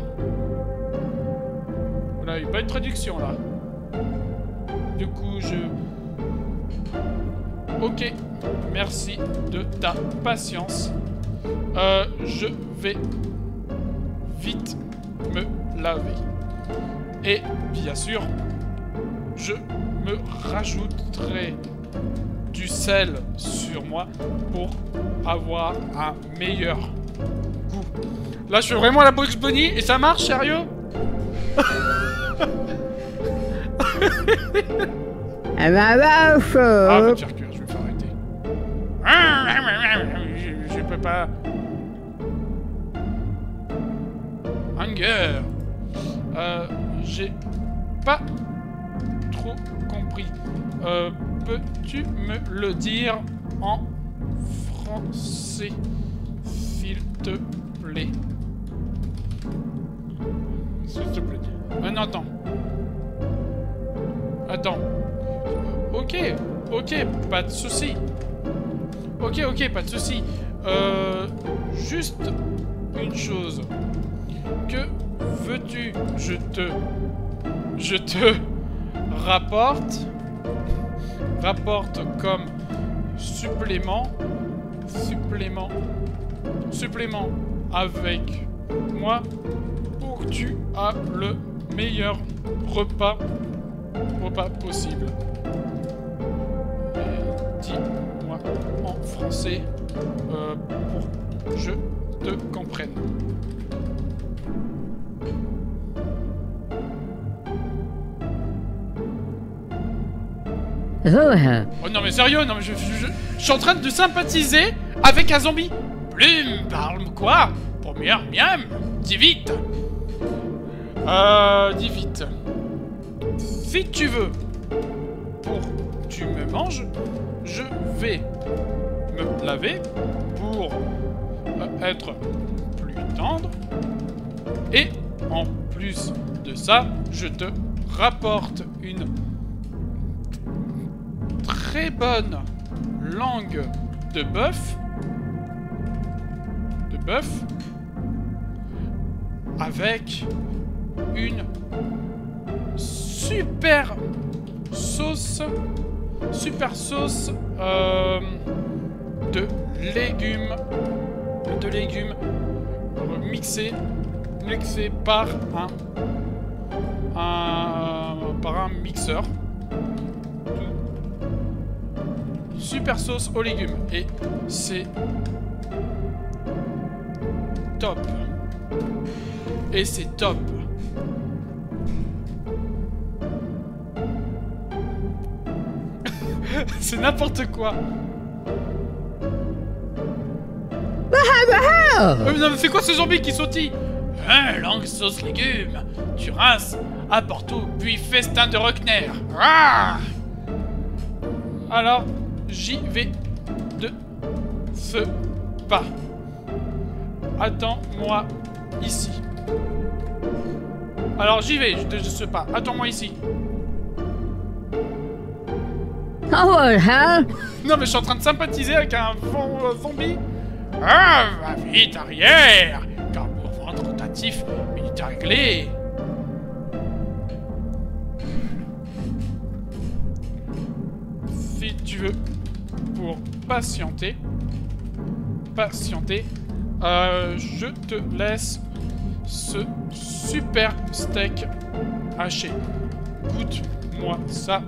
Voilà, il n'y a pas de traduction là. Du coup, Ok, merci de ta patience. Je vais vite me laver. Et bien sûr, je me rajouterai du sel sur moi pour avoir un meilleur goût. Là, je fais vraiment la Bugs Bunny et ça marche, sérieux? Ah, va me faire cuire, je vais me faire arrêter. Je peux pas. Hunger. J'ai pas trop compris. Peux-tu me le dire en français, s'il te plaît? S'il te plaît. Non, attends. Attends. Ok, pas de soucis. Ok, pas de soucis. Juste une chose. Que veux-tu? Je te rapporte comme supplément avec moi pour que tu aies le meilleur repas possible. Dis-moi en français pour que je te comprenne. Oh non mais sérieux, non mais je suis en train de sympathiser avec un zombie. Plume, parle quoi? Pour mieux, miam, dis vite. Dis vite. Si tu veux, pour que tu me manges, je vais me laver pour être plus tendre Et en plus de ça, je te rapporte une très bonne langue de bœuf. Avec une super sauce de légumes mixés par un mixeur. Super sauce aux légumes et c'est top. Et c'est top. C'est n'importe quoi. Mais non, mais c'est quoi ce zombie qui sautille? Hein, langue sauce légumes. Tu rinces, apporte tout, puis festin de Rockner. Ah, alors, j'y vais de ce pas. Attends-moi ici. Alors j'y vais de ce pas. Attends-moi ici. Oh, hell! Non mais je suis en train de sympathiser avec un zombie. Ah, va vite, arrière. Carburant rotatif, minute réglée. Si tu veux, pour patienter, je te laisse ce super steak haché. Goûte-moi ça.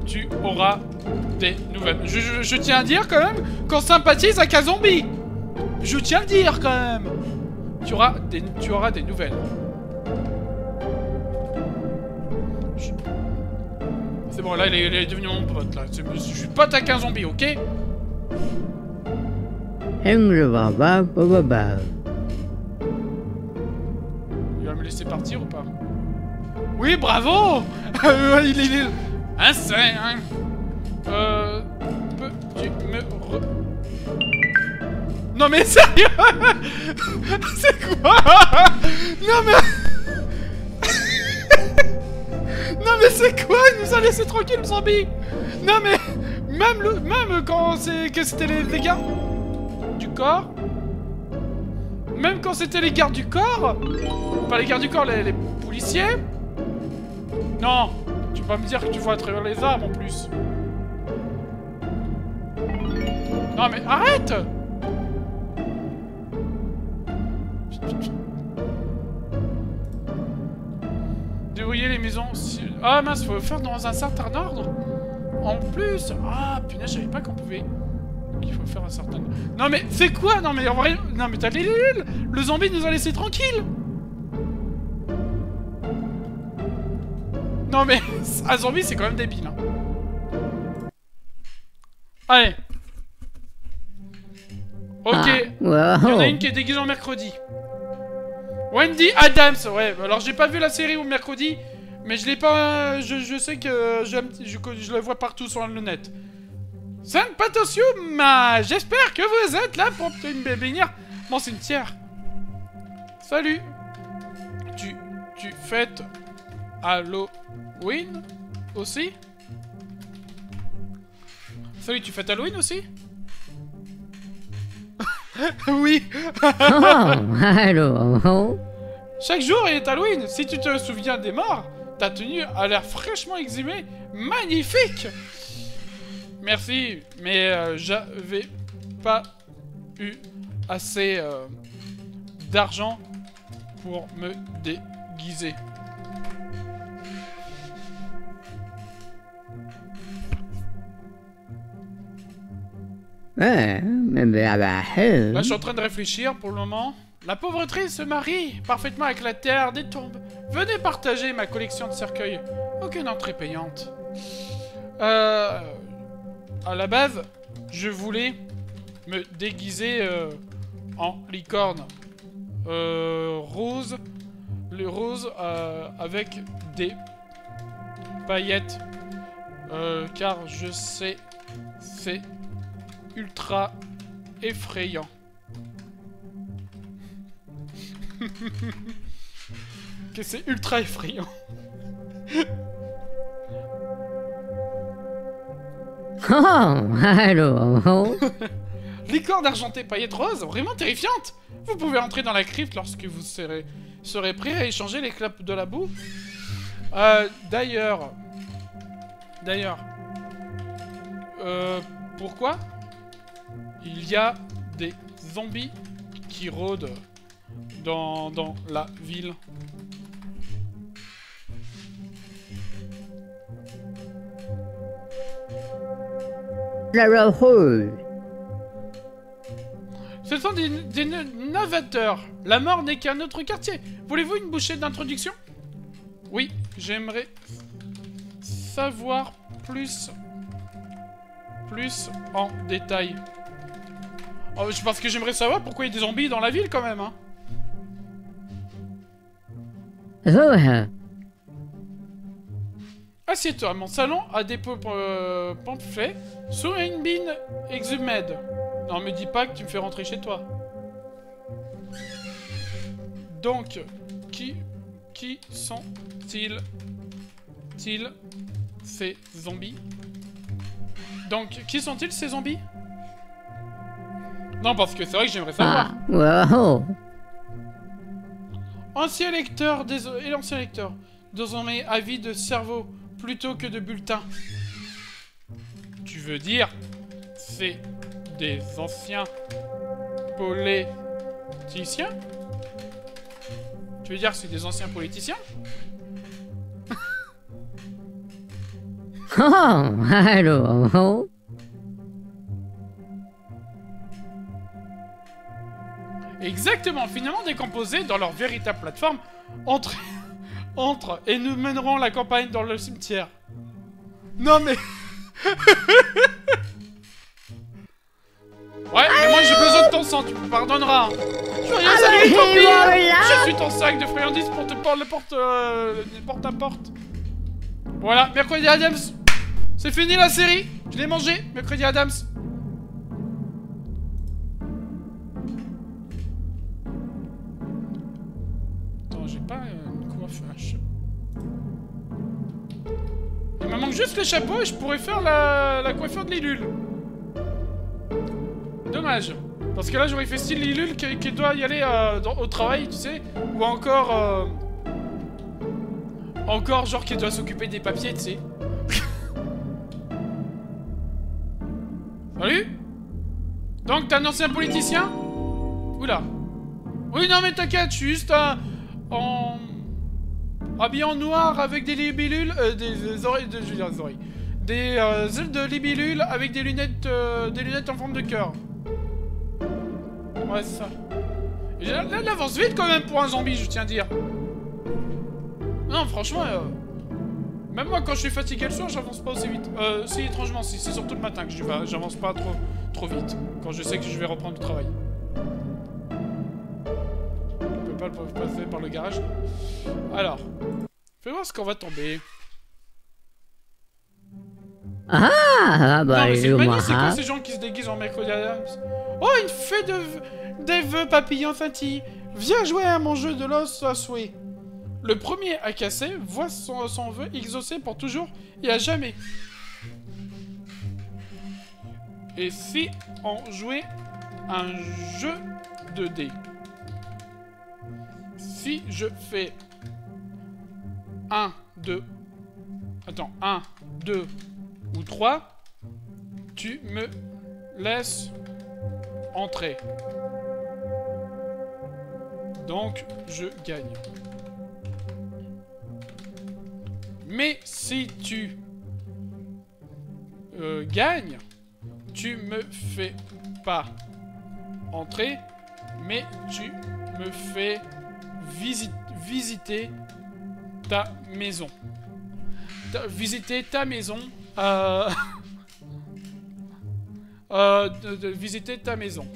Tu auras des nouvelles. Je tiens à dire quand même qu'on sympathise avec un zombie. Je tiens à le dire quand même. Tu auras des nouvelles. C'est bon, là il est devenu mon pote là. Je suis pote avec un zombie, ok? Il va me laisser partir ou pas? Oui, bravo. Il est... Hein, c'est... Hein. Peux-tu me Non mais sérieux. C'est quoi? Non mais... Non mais c'est quoi? Il nous a laissé tranquille le zombie. Non mais... Même quand c'était les gars du corps... Même quand c'était les gardes du corps... Pas les gardes du corps, les policiers... Non, tu vas me dire que tu vois à travers les arbres en plus. Non mais arrête! Dérouiller les maisons... Ah mince, faut le faire dans un certain ordre. En plus... Ah punaise, je savais pas qu'on pouvait... Il faut faire un certain... Non mais c'est quoi? Non mais en vrai... Non mais t'as les... Le zombie nous a laissé tranquille. Non mais... Un zombie c'est quand même débile hein. Allez. Ok. Il y en a une qui est déguisée en mercredi. Wendy Adams. Ouais, alors j'ai pas vu la série au mercredi. Mais je l'ai pas... Je sais que je la vois partout sur le net. Saint Patosium, j'espère que vous êtes là pour me bénir mon cimetière. Salut. Tu fêtes Halloween aussi? Salut, tu fêtes Halloween aussi? Oui. Hello. Chaque jour est Halloween. Si tu te souviens des morts, ta tenue a l'air fraîchement exhumée. Magnifique. Merci, mais j'avais pas eu assez d'argent pour me déguiser. Là, je suis en train de réfléchir pour le moment. La pauvreté se marie parfaitement avec la terre des tombes. Venez partager ma collection de cercueils. Aucune entrée payante. À la base, je voulais me déguiser en licorne rose. Le rose avec des paillettes. Car je sais, c'est ultra effrayant. Que c'est ultra effrayant. Oh, hello. Licorne argentée paillette rose, vraiment terrifiante. Vous pouvez entrer dans la crypte lorsque vous serez prêt à échanger les clopes de la boue. D'ailleurs... pourquoi il y a des zombies qui rôdent dans la ville? La rose. Ce sont des novateurs. La mort n'est qu'un autre quartier. Voulez-vous une bouchée d'introduction? Oui, j'aimerais savoir plus en détail. Oh, parce que j'aimerais savoir pourquoi il y a des zombies dans la ville quand même, hein. Assieds-toi, mon salon a des pamphlets sur une mine exhumée. Non, me dis pas que tu me fais rentrer chez toi. Donc, qui sont-ils ces zombies? Donc, qui sont-ils ces zombies? Non, parce que c'est vrai que j'aimerais savoir. Wow. Ancien lecteur, et l'ancien lecteur. Désormais, avis de cerveau plutôt que de bulletin. Tu veux dire, c'est des anciens politiciens? Tu veux dire que c'est des anciens politiciens? Oh, hello. Exactement, finalement décomposés dans leur véritable plateforme, entre et nous mènerons la campagne dans le cimetière. Non mais... Ouais, mais moi j'ai besoin de ton sang, tu me pardonneras. Je veux rien saluer, tant pis. Je suis ton sac de friandises pour te porte à porte. Voilà, Mercredi Adams. C'est fini la série. Je l'ai mangé, Mercredi Adams. Attends, j'ai pas une coiffage. Il me manque juste le chapeau et je pourrais faire la coiffure de Lilule. Dommage. Parce que là, j'aurais fait style Lilule qui doit y aller au travail, tu sais. Ou encore... Encore, genre, qui doit s'occuper des papiers, tu sais. Salut. Donc, t'es un ancien politicien? Oula. Oui, non, mais t'inquiète, je suis juste habillé en noir avec des libellules... des oreilles... je veux dire des oreilles. Des ailes de libellules avec des lunettes en forme de cœur. Ouais, c'est ça. Et là, il avance vite quand même pour un zombie, je tiens à dire. Non, franchement, même moi quand je suis fatigué le soir, j'avance pas aussi vite. Si, étrangement, si, c'est surtout le matin que j'avance pas trop vite. Quand je sais que je vais reprendre le travail. On peut pas le passer par le garage. Alors, fais voir ce qu'on va tomber. Ah, bah, non, mais c'est moi. c'est quoi ces gens qui se déguisent en Mercredi Adams? Oh, une fée des vœux papillons scintillent. Viens jouer à mon jeu de l'os à souhait. Le premier à casser voit son vœu exaucé pour toujours et à jamais. Et si on jouait un jeu de dés? Si je fais 1, 2... Attends, 1, 2 ou 3, tu me laisses entrer. Donc, je gagne. Mais si tu gagnes, tu me fais pas entrer, mais tu me fais visiter ta maison. Visiter ta maison. Visiter ta maison.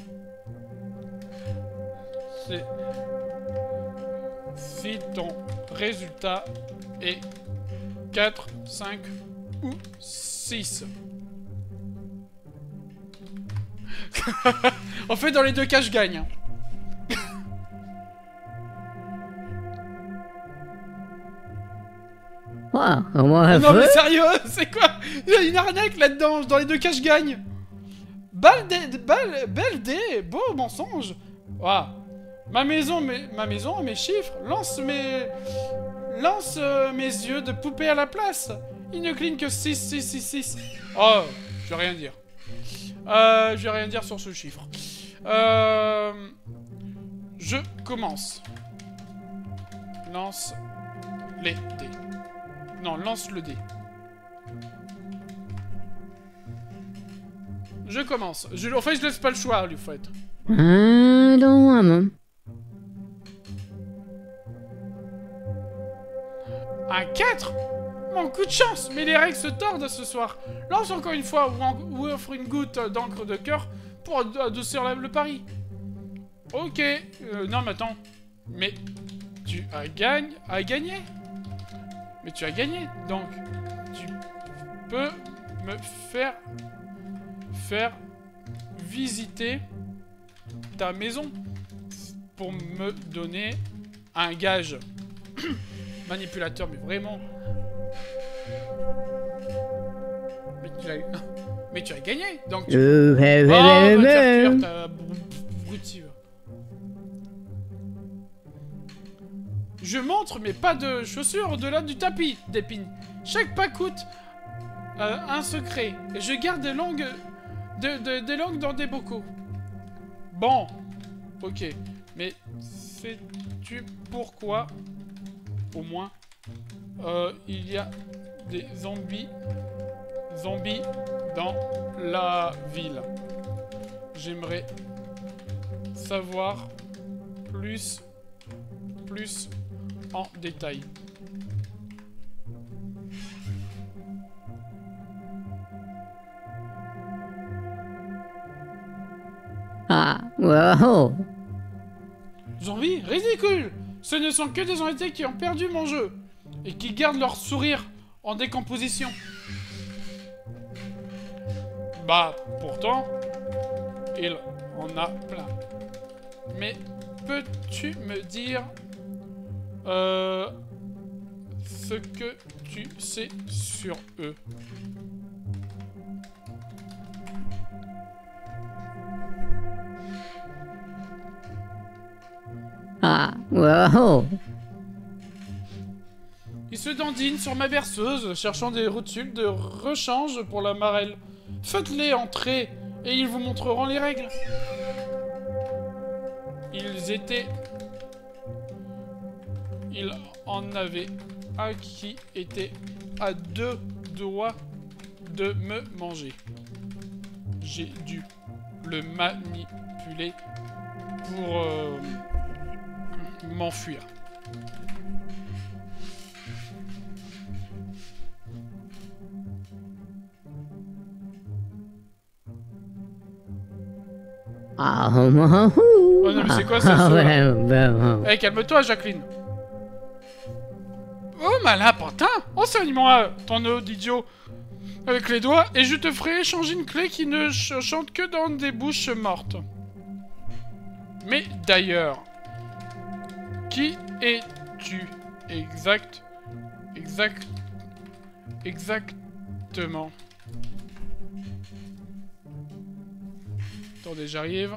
Si ton résultat est 4, 5 ou 6. En fait, dans les deux cas, je gagne. Quoi? Comment elle Non mais fait? sérieux, c'est quoi? Il y a une arnaque là-dedans, dans les deux cas je gagne. Belle dé, beau mensonge. Ouah. Ma maison et mes chiffres, lance mes yeux de poupée à la place. Il ne cligne que 6, 6, 6, 6. Oh, je vais rien dire. Je vais rien dire sur ce chiffre. Je commence. Lance les dés. Non, lance le dé. Je commence. En fait, je laisse pas le choix, lui, fait. I don't wanna. Un 4 Mon coup de chance. Mais les règles se tordent ce soir. Lance encore une fois ou offre une goutte d'encre de cœur pour adoucir le pari. Ok. Non, mais attends. Mais tu as gagné. Mais tu as gagné. Donc, tu peux me faire visiter ta maison pour me donner un gage. Manipulateur, mais vraiment. Mais tu as gagné. Donc tu... Oh, va te faire cuire ta broutive. Je montre, mais pas de chaussures au-delà du tapis d'épines. Chaque pas coûte un secret. Et je garde des langues dans des bocaux. Bon. Ok. Mais sais-tu pourquoi, au moins, il y a des zombies dans la ville? J'aimerais savoir plus en détail. Ah, wow. Zombies? Ridicule! Ce ne sont que des invités qui ont perdu mon jeu et qui gardent leur sourire en décomposition. Bah, pourtant, il en a plein. Mais peux-tu me dire ce que tu sais sur eux? Ah, wow. Ils se dandinent sur ma berceuse, cherchant des rotules de rechange pour la marelle. Faites-les entrer, et ils vous montreront les règles. Il en avait un qui était à 2 doigts de me manger. J'ai dû le manipuler pour m'enfuir. Ah, Oh non, mais c'est quoi ça? ouais. Eh, calme-toi, Jacqueline. Oh, malin pantin! Enseigne-moi ton œil d'idiot avec les doigts et je te ferai échanger une clé qui ne chante que dans des bouches mortes. Mais d'ailleurs, qui es-tu exactement? Attendez, j'arrive.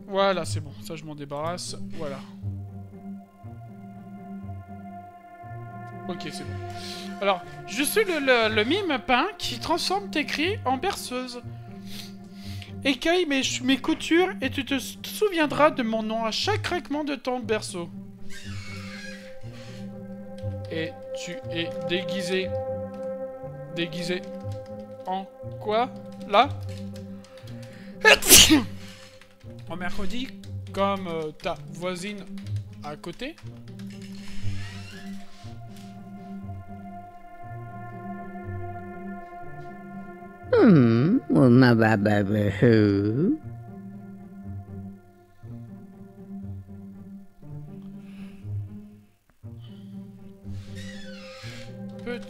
Voilà, c'est bon. Ça, je m'en débarrasse. Voilà. Ok, c'est bon. Alors, je suis le mime peint qui transforme tes cris en berceuse. Écueille mes coutures et tu te souviendras de mon nom à chaque craquement de ton berceau. Et tu es déguisé. Déguisé en quoi, là? En mercredi, comme ta voisine à côté?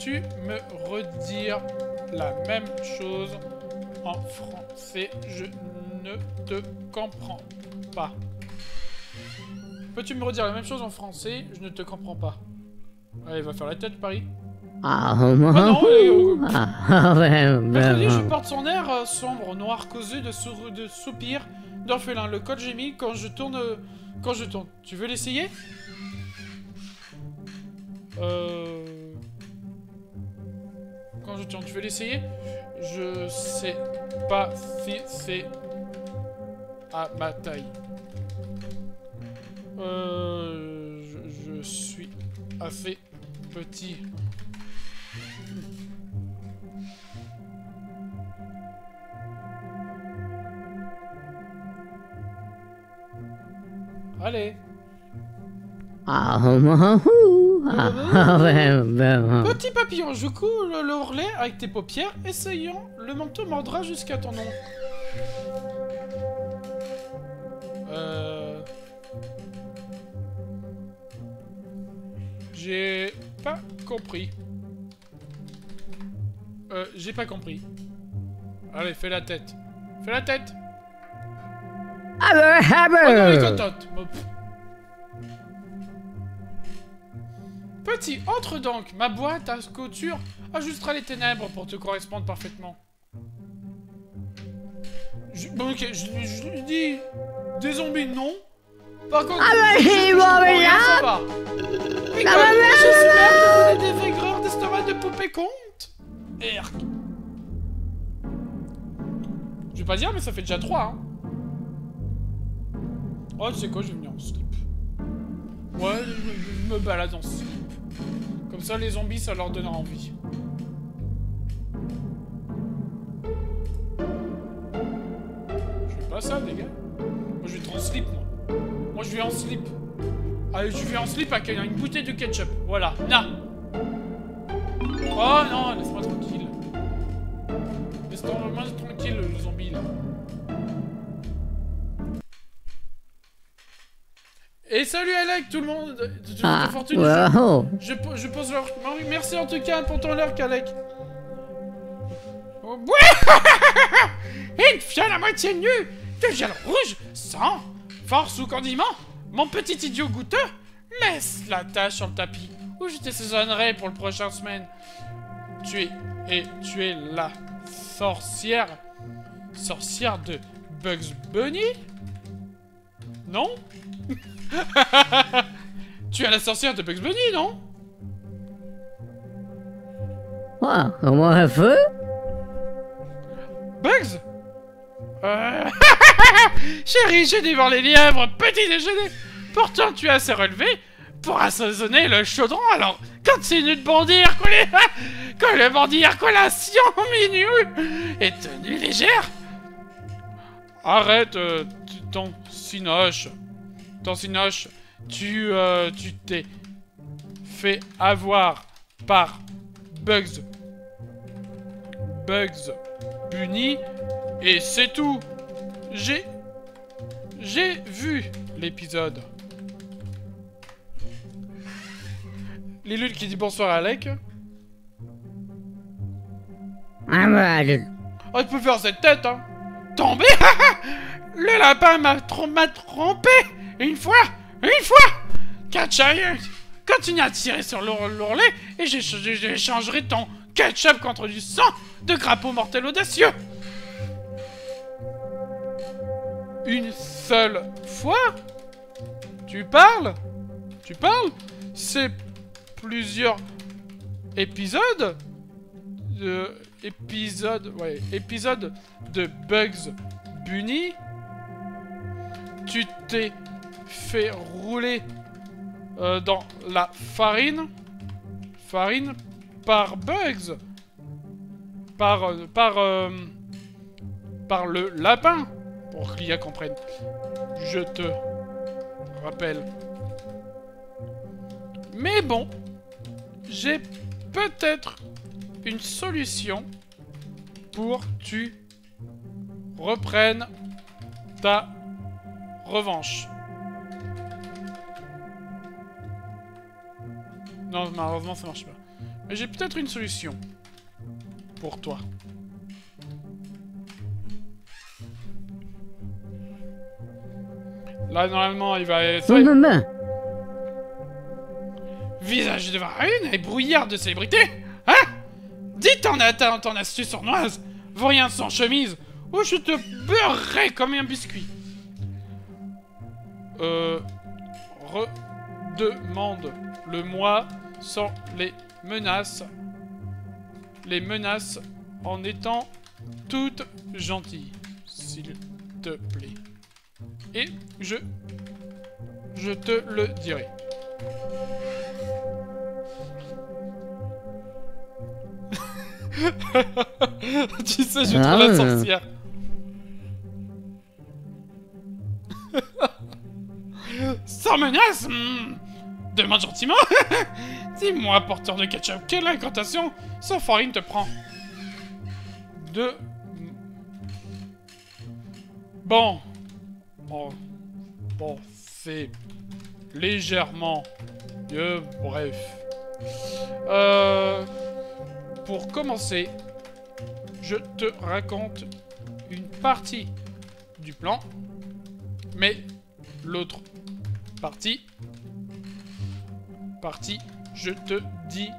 peux-tu me redire la même chose en français? Je ne te comprends pas. Peux-tu me redire la même chose en français? Je ne te comprends pas. Allez, va faire la tête, Paris. Ah, Mercredi, je porte son air sombre, noir, causé de soupirs, d'orphelin. Le code j'ai mis quand je tourne... Quand je tourne. Tu veux l'essayer? Quand je tourne, tu veux l'essayer? Je sais pas si c'est à ma taille. Je suis assez petit. Allez. Petit papillon, je coule le ourlet avec tes paupières. Essayons, le manteau mordra jusqu'à ton ongle. J'ai pas compris. J'ai pas compris. Allez, fais la tête. Fais la tête. Oh non, les cototes. Petit, entre donc. Ma boîte à couture ajustera les ténèbres pour te correspondre parfaitement. Bon, ok, je lui dis des zombies, non. Par contre, ça va. J'espère que vous êtes des aigreurs d'estomac de poupée compte. Erk. Je vais pas dire, mais ça fait déjà 3, hein. Oh, tu sais quoi, je vais venir en slip. Ouais, je me balade en slip. Comme ça, les zombies, ça leur donnera envie. Je fais pas ça, les gars. Moi, je vais être en slip, moi. Moi, je vais en slip. Allez, je vais en slip avec une bouteille de ketchup. Voilà, na. Oh non, laisse-moi tranquille. Laisse-moi tranquille, le zombie, là. Et salut Alec, tout le monde. Je pose leur... Merci en tout cas pour ton lurk, Alec. Une fiole à moitié nue, de gel rouge, sang, force ou condiment. Mon petit idiot goûteux, laisse la tâche sur le tapis, où je t'assaisonnerai pour le prochain semaine. Tu es la sorcière de Bugs Bunny? Non? Tu es la sorcière de Bugs Bunny, non? Comment elle fait? Bugs? Chérie, j'ai dévoré les lièvres, petit déjeuner. Pourtant, tu es assez relevé pour assaisonner le chaudron, alors continue de bondir, que le bondir collation minuit et tenue légère. Arrête ton cinoche. Ton cinoche, tu t'es fait avoir par Bugs Bunny et c'est tout. J'ai vu l'épisode. Lilul qui dit bonsoir à Alec. Oh, tu peux faire cette tête, hein. Tombé. Le lapin m'a trompé. Une fois. Catch-eye. Continue à tirer sur l'ourlet et j'échangerai ton ketchup contre du sang de crapaud mortel audacieux. Une seule fois? Tu parles? C'est plusieurs épisodes épisodes de Bugs Bunny. Tu t'es fait rouler dans la farine par Bugs, par le lapin, pour qu'il y comprenne. Je te rappelle. Mais bon, j'ai peut-être une solution pour que tu reprennes ta revanche. Non, malheureusement, ça marche pas. Mais j'ai peut-être une solution. Pour toi. Là, normalement, il va être... Visage de Varune et brouillard de célébrité. Hein? Dis ton astuce sournoise. Vaurien sans chemise. Ou je te beurrerai comme un biscuit. Redemande-le-moi sans les menaces. Les menaces en étant toute gentille. S'il te plaît. Et je te le dirai. Tu sais, je trouve la sorcière. Sans menace, demande gentiment. Dis-moi, porteur de ketchup, quelle incantation sans farine te prend? Bon, c'est légèrement mieux, bref. Pour commencer, je te raconte une partie du plan, mais l'autre partie, je te dis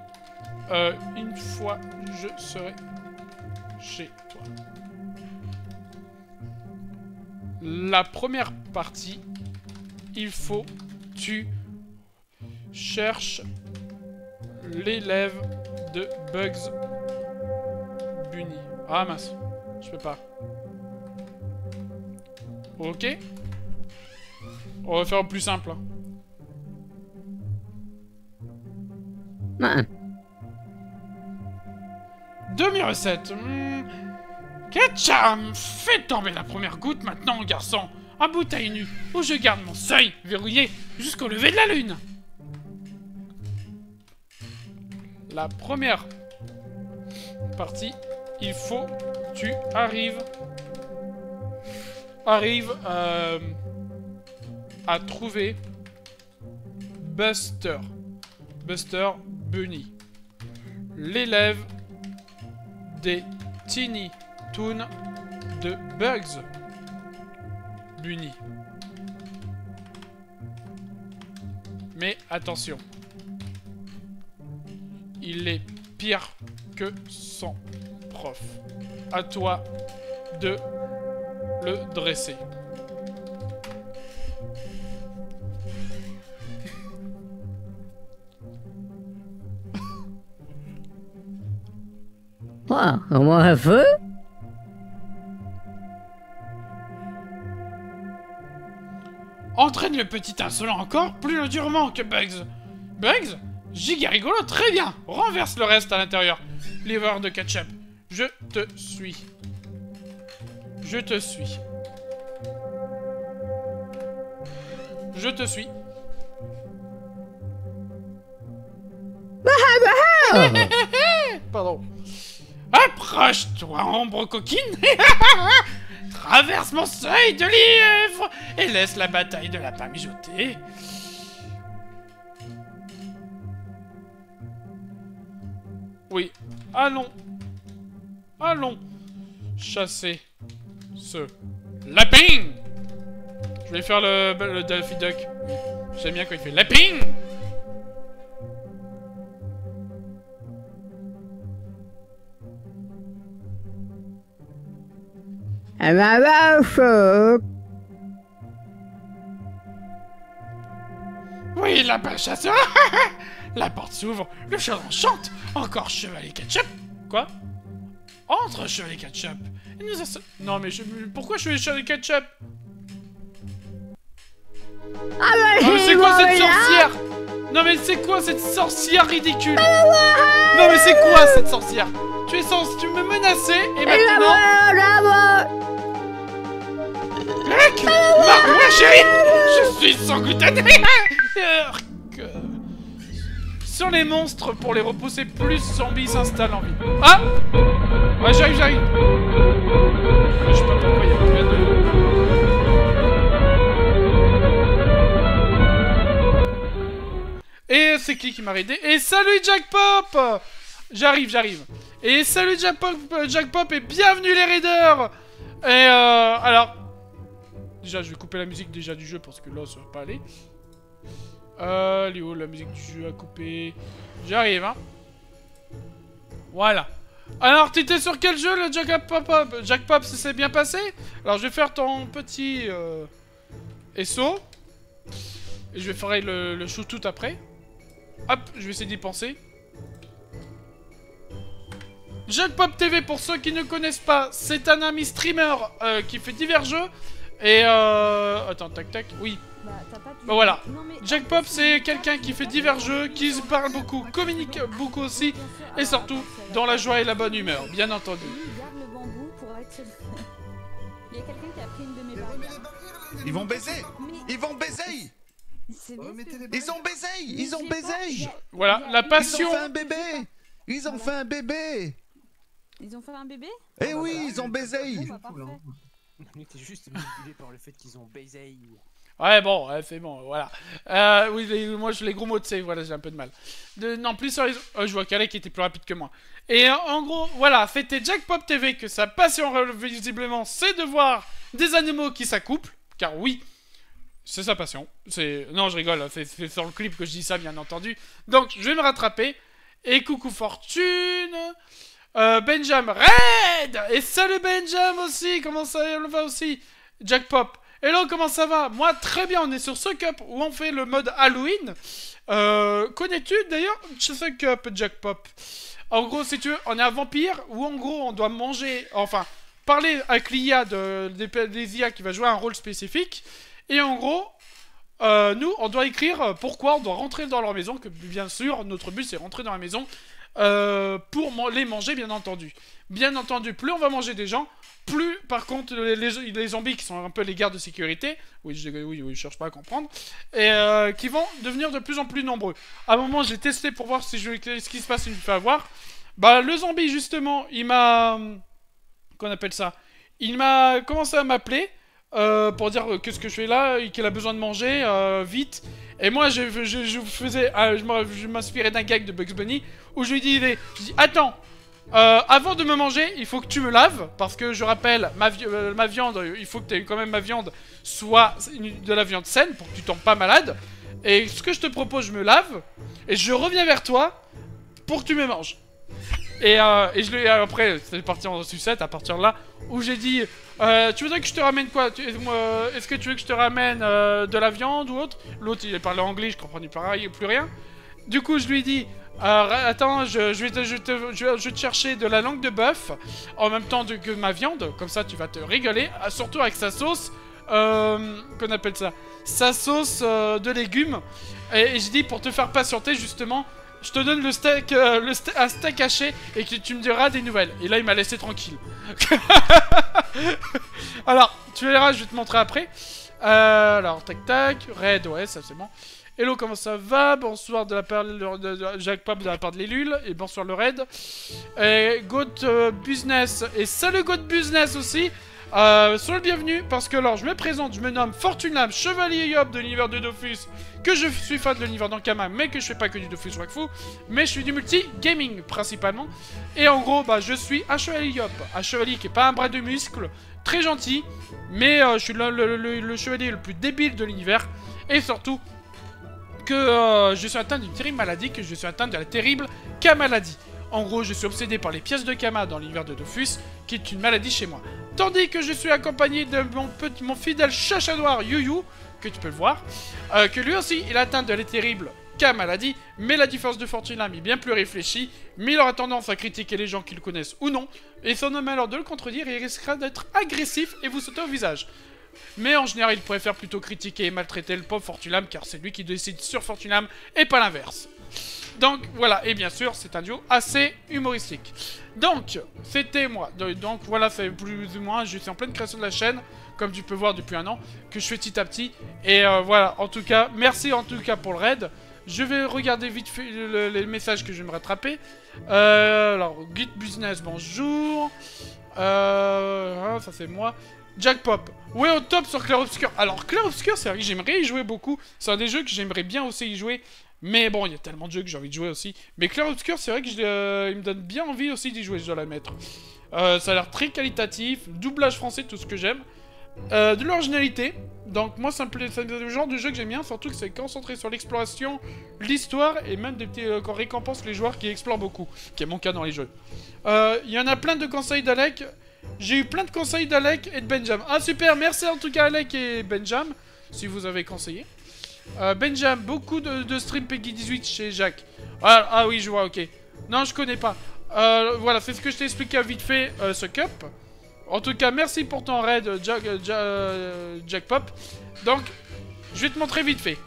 une fois je serai chez toi. La première partie, il faut que tu cherches l'élève de Bugs Bunny. Ah mince, je peux pas. Ok. On va faire au plus simple. Hein. Demi-recette. Ketchup, fais tomber la première goutte maintenant, garçon. En bouteille nue, où je garde mon seuil verrouillé jusqu'au lever de la lune. La première partie, il faut que tu arrives à trouver Buster Bunny, l'élève des Tiny Toons de Bugs Bunny. Mais attention, il est pire que son prof. À toi de le dresser. Wow, comment elle fait? Entraîne le petit insolent encore plus durement que Bugs. Bugs? Giga rigolo, très bien. Renverse le reste à l'intérieur. Livreur de ketchup, je te suis. Je te suis. Je te suis. Pardon. Approche-toi, ombre coquine. Traverse mon seuil de lièvre et laisse la bataille de lapin mijoter. Oui, allons. Allons chasser ce lapin. Je vais faire le Daffy Duck. J'aime bien quand il fait lapin. Oui, lapin chasseur. La porte s'ouvre, le chaudron chante. Encore Chevalier Ketchup. Quoi? Entre Chevalier Ketchup. Il nous a... Non mais pourquoi je fais Chevalier Ketchup? Non mais c'est quoi cette sorcière? Non mais c'est quoi cette sorcière ridicule? Non mais c'est quoi cette sorcière? Tu me menaçais et maintenant... Mec, marre-moi chérie. Je suis sans gluten. Sur les monstres, pour les repousser, plus zombies s'installent en vie. Ah! Ouais, j'arrive. Je sais pas pourquoi il y a plein de... Et c'est qui m'a aidé? Et salut Jack Pop! J'arrive. Et salut Jack Pop et bienvenue les raiders. Et alors... Déjà, je vais couper la musique déjà du jeu parce que là, ça va pas aller. Léo, la musique du jeu à couper. J'arrive, hein. Voilà. Alors, t'étais sur quel jeu, le Jack Pop, ça s'est bien passé? Alors, je vais faire ton petit... SO. Et je vais faire le shoot tout après. Hop, je vais essayer d'y penser. Jack Pop TV, pour ceux qui ne connaissent pas, c'est un ami streamer qui fait divers jeux. Et attends, tac, oui. Bah voilà. Jack Pop, c'est quelqu'un qui fait divers jeux, qui se parle beaucoup, communique beaucoup aussi, et surtout dans la joie et la bonne humeur, bien entendu. Ils vont baiser. Ils vont baiser. Ils ont baisé. Ils ont baisé. Voilà, la passion. Ils ont fait un bébé. Ils ont fait un bébé. Ils ont fait un bébé? Eh oui, ils ont baisé. On était juste manipulés par le fait qu'ils ont baisé. Ouais, bon, c'est bon, voilà. Oui, moi, les gros mots de save, voilà, j'ai un peu de mal. Non, plus sérieusement, je vois Calais qui était plus rapide que moi. Et en gros, voilà, c'était Jack Pop TV que sa passion, visiblement, c'est de voir des animaux qui s'accouplent. Car oui, c'est sa passion. Non, je rigole, c'est sur le clip que je dis ça, bien entendu. Donc, je vais me rattraper. Et coucou Fortune, Benjamin Red. Et salut Benjamin aussi, comment ça va aussi? Jack Pop. Hello, comment ça va? Moi, très bien, on est sur Suck Up où on fait le mode Halloween. Connais-tu d'ailleurs Suck Up, Jack Pop? En gros, si tu veux, on est un vampire où en gros, on doit manger, enfin, parler avec l'IA des IA qui va jouer un rôle spécifique. Et en gros, nous, on doit écrire pourquoi on doit rentrer dans leur maison, que bien sûr, notre but c'est rentrer dans la maison pour les manger, bien entendu. Bien entendu, plus on va manger des gens, plus, par contre, les zombies qui sont un peu les gardes de sécurité, oui, je cherche pas à comprendre, et qui vont devenir de plus en plus nombreux. À un moment, j'ai testé pour voir ce qui se passe si je me fais avoir. Bah, le zombie, justement, il m'a... Qu'on appelle ça? Il m'a commencé à m'appeler pour dire qu'est-ce que je fais là, et qu'il a besoin de manger, vite. Et moi, je m'inspirais d'un gag de Bugs Bunny, où je lui dis, attends, avant de me manger, il faut que tu me laves, parce que je rappelle, ma viande, il faut que quand même ma viande soit de la viande saine, pour que tu tombes pas malade. Et ce que je te propose, je me lave, et je reviens vers toi, pour que tu me manges. Et après, c'est parti en sucette, à partir de là, où j'ai dit, tu voudrais que je te ramène quoi? Est-ce que tu veux que je te ramène de la viande ou autre? L'autre, il parlait anglais, je comprenais plus rien. Du coup, je lui ai dit, attends, je vais te chercher de la langue de bœuf en même temps que ma viande, comme ça tu vas te régaler, surtout avec sa sauce, qu'on appelle ça, sa sauce de légumes. Et je dis, pour te faire patienter justement, je te donne un steak haché et que tu me diras des nouvelles. Et là, il m'a laissé tranquille. Alors, tu verras, je vais te montrer après. Alors, tac, Red, ouais, ça c'est bon. Hello, comment ça va? Bonsoir de la part de Jack Pop de la part de l'Élule. Et bonsoir le Red. Et Goat Business. Et salut Goat Business aussi. Sois le bienvenu, parce que alors je me présente, je me nomme Fortunam, chevalier Yob de l'univers de Dofus, que je suis fan de l'univers d'Ankama, mais que je fais pas que du Dofus Wakfu, mais je suis du multi-gaming principalement. Et en gros, bah je suis un chevalier Yob, un chevalier qui est pas un bras de muscle, très gentil, mais je suis le chevalier le plus débile de l'univers, et surtout que je suis atteint d'une terrible maladie, que je suis atteint de la terrible K-maladie. En gros, je suis obsédé par les pièces de Kama dans l'univers de Dofus, qui est une maladie chez moi. Tandis que je suis accompagné de mon fidèle chacha noir Yuyu, que tu peux le voir, que lui aussi, il atteint de la terrible K-maladie, mais la différence de Fortunam est bien plus réfléchie, mais il aura tendance à critiquer les gens qui le connaissent ou non, et son homme alors de le contredire, il risquera d'être agressif et vous sauter au visage. Mais en général, il préfère plutôt critiquer et maltraiter le pauvre Fortunam, car c'est lui qui décide sur Fortunam, et pas l'inverse. Donc voilà, et bien sûr c'est un duo assez humoristique. Donc c'était moi, donc voilà, c'est plus ou moins, je suis en pleine création de la chaîne, comme tu peux voir depuis un an, que je fais petit à petit. Et voilà, en tout cas, merci en tout cas pour le raid. Je vais regarder vite fait les messages que je vais me rattraper. Alors, Git Business, bonjour. Ça c'est moi. Jack Pop, ouais au top sur Clair Obscur. Alors Clair Obscur, c'est vrai que j'aimerais y jouer beaucoup. C'est un des jeux que j'aimerais bien aussi y jouer. Mais bon, il y a tellement de jeux que j'ai envie de jouer aussi. Mais Clair Obscur, c'est vrai que il me donne bien envie aussi d'y jouer, je dois l'admettre. Ça a l'air très qualitatif, doublage français, tout ce que j'aime. De l'originalité. Donc moi, c'est le genre de jeu que j'aime bien, surtout que c'est concentré sur l'exploration, l'histoire, et même des petits qu'on récompense les joueurs qui explorent beaucoup, qui est mon cas dans les jeux. Il y en a plein de conseils d'Alec. J'ai eu plein de conseils d'Alec et de Benjam. Ah super, merci en tout cas Alec et Benjam, si vous avez conseillé. Benjam, beaucoup de stream Peggy 18 chez Jacques. Ah oui, je vois, ok. Non, je connais pas. Voilà, c'est ce que je t'ai expliqué vite fait, ce cup. En tout cas, merci pour ton raid, Jack Pop. Donc, je vais te montrer vite fait.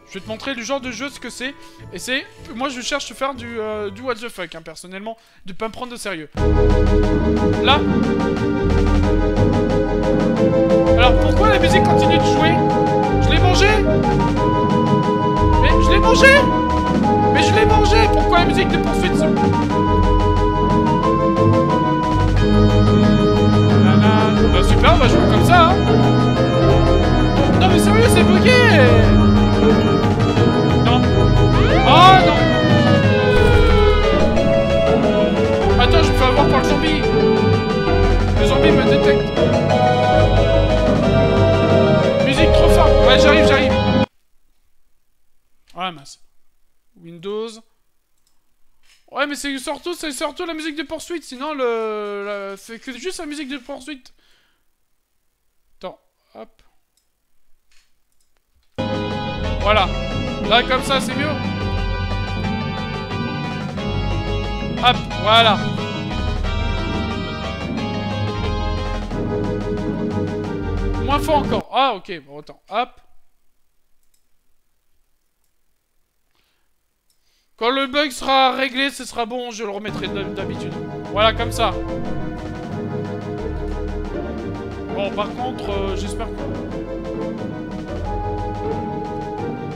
Je vais te montrer le genre de jeu, ce que c'est. Et c'est... Moi, je cherche à faire du what the fuck, hein, personnellement. De pas me prendre de sérieux. Là. Alors, pourquoi la musique continue de jouer? Je l'ai mangé? Mais je l'ai mangé? Mais je l'ai mangé! Pourquoi la musique de poursuite se... Bah super, on va jouer comme ça, hein. Non mais sérieux, c'est bugué. Non. Oh non. Attends, je me fais avoir par le zombie. Le zombie me détecte. Musique trop forte. Ouais, j'arrive. Ah mince. Windows. Ouais, mais c'est surtout la musique de poursuite, sinon c'est que juste la musique de poursuite. Attends, hop. Voilà. Là, comme ça, c'est mieux. Hop, voilà. Moins fort encore. Ah, ok, bon, attends, hop. Quand le bug sera réglé, ce sera bon, je le remettrai d'habitude. Voilà, comme ça. Bon, par contre, j'espère que...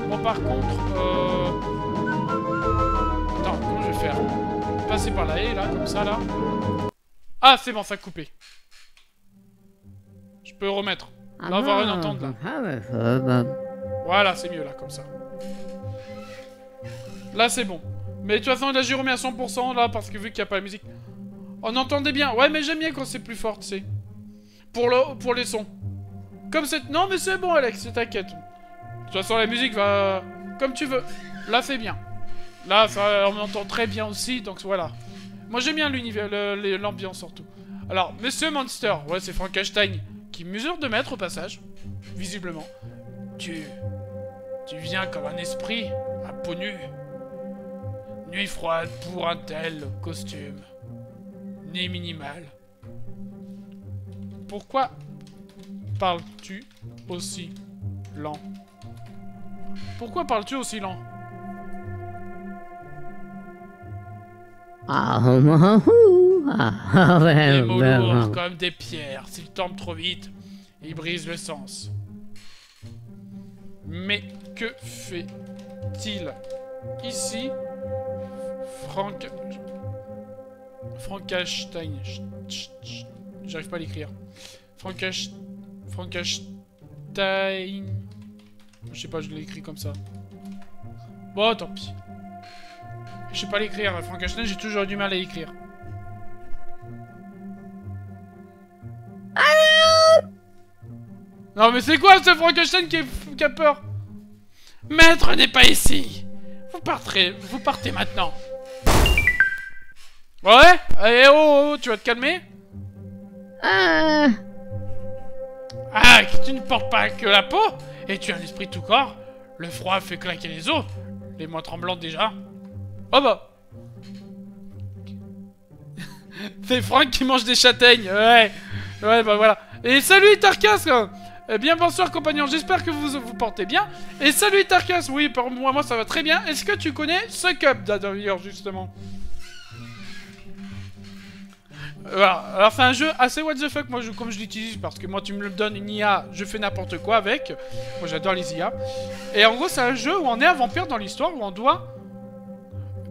Bon, par contre, Attends, comment je vais faire? Passer par la haie, là, comme ça, là. Ah, c'est bon, ça a coupé. Je peux remettre. Là, on va rien entendre, là. Voilà, c'est mieux, là, comme ça. Là, c'est bon. Mais de toute façon, là, j'ai remis à 100%, là, parce que vu qu'il n'y a pas la musique... On entendait bien. Ouais, mais j'aime bien quand c'est plus fort, tu sais. Pour les sons. Comme c'est... Non, mais c'est bon, Alex, t'inquiète. De toute façon, la musique va... Comme tu veux. Là, c'est bien. Là, ça, on entend très bien aussi, donc voilà. Moi, j'aime bien l'univers, l'ambiance, surtout. Alors, Monsieur Monster. Ouais, c'est Frankenstein. Qui mesure 2 mètres, au passage. Visiblement. Tu viens comme un esprit, à peau nue. Nuit froide pour un tel costume. Ni minimal. Pourquoi parles-tu aussi lent? Pourquoi parles-tu aussi lent? Des mots lourds comme des pierres. S'ils tombent trop vite, ils brisent le sens. Mais que fait-il ici? Frankenstein. J'arrive pas à l'écrire. Frankenstein. Je sais pas, je l'ai écrit comme ça. Bon, tant pis. Je sais pas l'écrire. Frankenstein, j'ai toujours du mal à l'écrire. Non, mais c'est quoi ce Frankenstein qui a peur? Maître n'est pas ici. Vous partez maintenant. Ouais? Eh oh, tu vas te calmer? Ah, tu ne portes pas que la peau? Et tu as un esprit tout corps? Le froid fait claquer les os. Les mains tremblantes déjà. Oh bah. C'est Franck qui mange des châtaignes. Ouais. Ouais, bah voilà. Et salut Tarkas. Eh bien, bonsoir compagnon, j'espère que vous vous portez bien. Et salut Tarkas, oui, pour moi ça va très bien. Est-ce que tu connais ce cup d'ailleurs, justement? Voilà, alors c'est un jeu assez what the fuck, moi comme je l'utilise, parce que moi tu me le donnes une IA, je fais n'importe quoi avec. Moi j'adore les IA. Et en gros c'est un jeu où on est un vampire dans l'histoire, où on doit,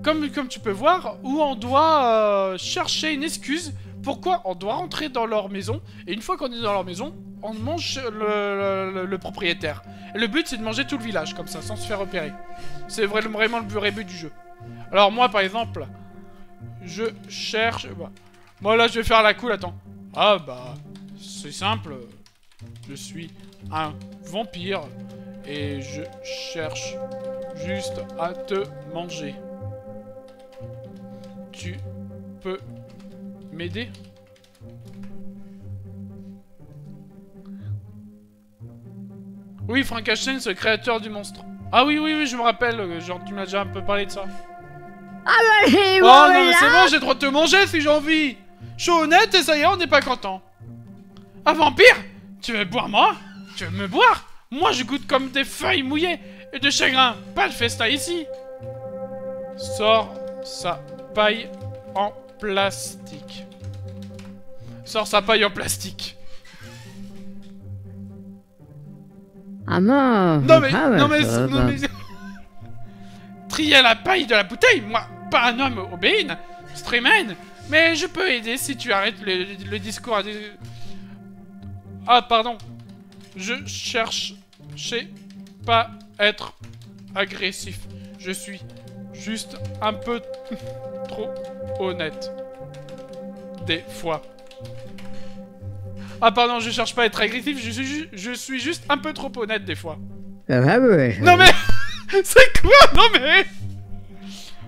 comme tu peux voir, où on doit chercher une excuse pourquoi on doit rentrer dans leur maison, et une fois qu'on est dans leur maison, on mange le propriétaire. Et le but, c'est de manger tout le village, comme ça, sans se faire repérer. C'est vraiment le vrai but du jeu. Alors moi, par exemple, je cherche... Bah, moi, là, je vais faire la cool, attends. Ah, bah, c'est simple. Je suis un vampire, et je cherche juste à te manger. Tu peux m'aider? Oui, Frankenstein, c'est le créateur du monstre. Ah oui, je me rappelle, genre tu m'as déjà un peu parlé de ça. Ah bah, oh non, mais c'est bon, j'ai le droit de te manger si j'ai envie. Je suis honnête et ça y est, on n'est pas content. Ah, vampire? Tu veux boire moi? Tu veux me boire? Moi, je goûte comme des feuilles mouillées et de chagrin. Pas de festin ici. Sors sa paille en plastique. Sors sa paille en plastique. Ah non. Non mais... Trier la paille de la bouteille, moi, pas un homme obéine, Streamen, mais je peux aider si tu arrêtes le discours. Ah, pardon. Je cherche pas être agressif. Je suis juste un peu trop honnête. Des fois. Ah pardon, je cherche pas à être agressif, je suis juste un peu trop honnête des fois. Non mais... C'est quoi? Non mais...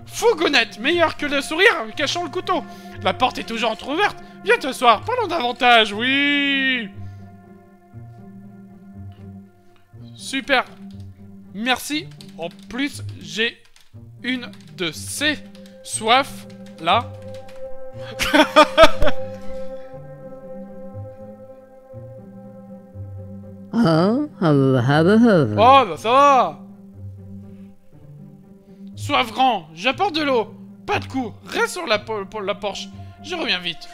Fougue honnête, meilleur que le sourire cachant le couteau. La porte est toujours entrouverte. Viens t'asseoir, parlons davantage, oui. Super. Merci. En plus, j'ai une de ces soifs là. Oh, bah ça va. Soif grand, j'apporte de l'eau. Pas de coup, reste sur la porche. Je reviens vite.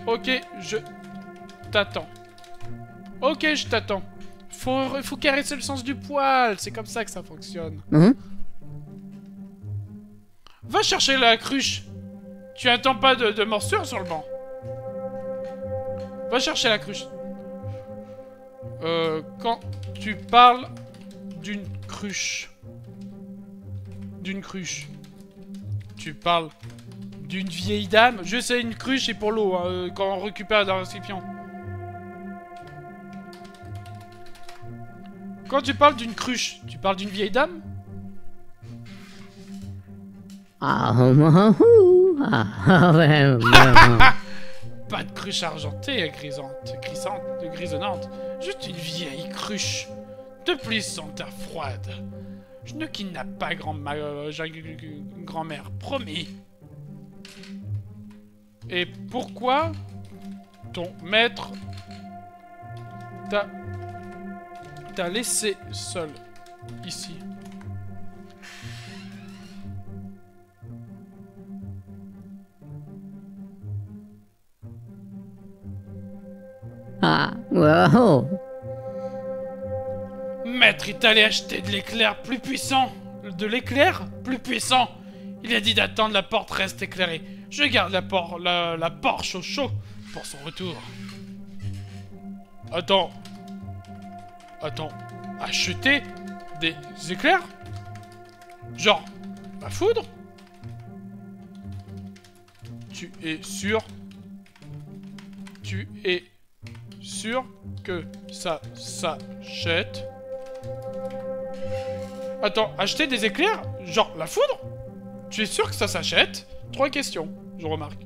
Ok, je t'attends. Ok, je t'attends. Faut caresser le sens du poil, c'est comme ça que ça fonctionne. Va chercher la cruche. Tu attends pas de morsure sur le banc. Va chercher la cruche. Quand tu parles d'une cruche... Tu parles d'une vieille dame? Je sais, une cruche, c'est pour l'eau, hein, quand on récupère d'un récipient. Quand tu parles d'une cruche, tu parles d'une vieille dame? Pas de cruche argentée, grisonnante. Juste une vieille cruche. De plus sans terre froide. Je ne kidnappe pas grand-mère, promis. Et pourquoi ton maître t'a laissé seul ici? Ah, wow. Maître est allé acheter de l'éclair plus puissant. De l'éclair plus puissant. Il a dit d'attendre la porte reste éclairée. Je garde la porche au chaud pour son retour. Attends. Acheter des éclairs? Genre, la foudre? Tu es sûr que ça s'achète? Attends, acheter des éclairs? Genre la foudre? Tu es sûr que ça s'achète? 3 questions, je remarque.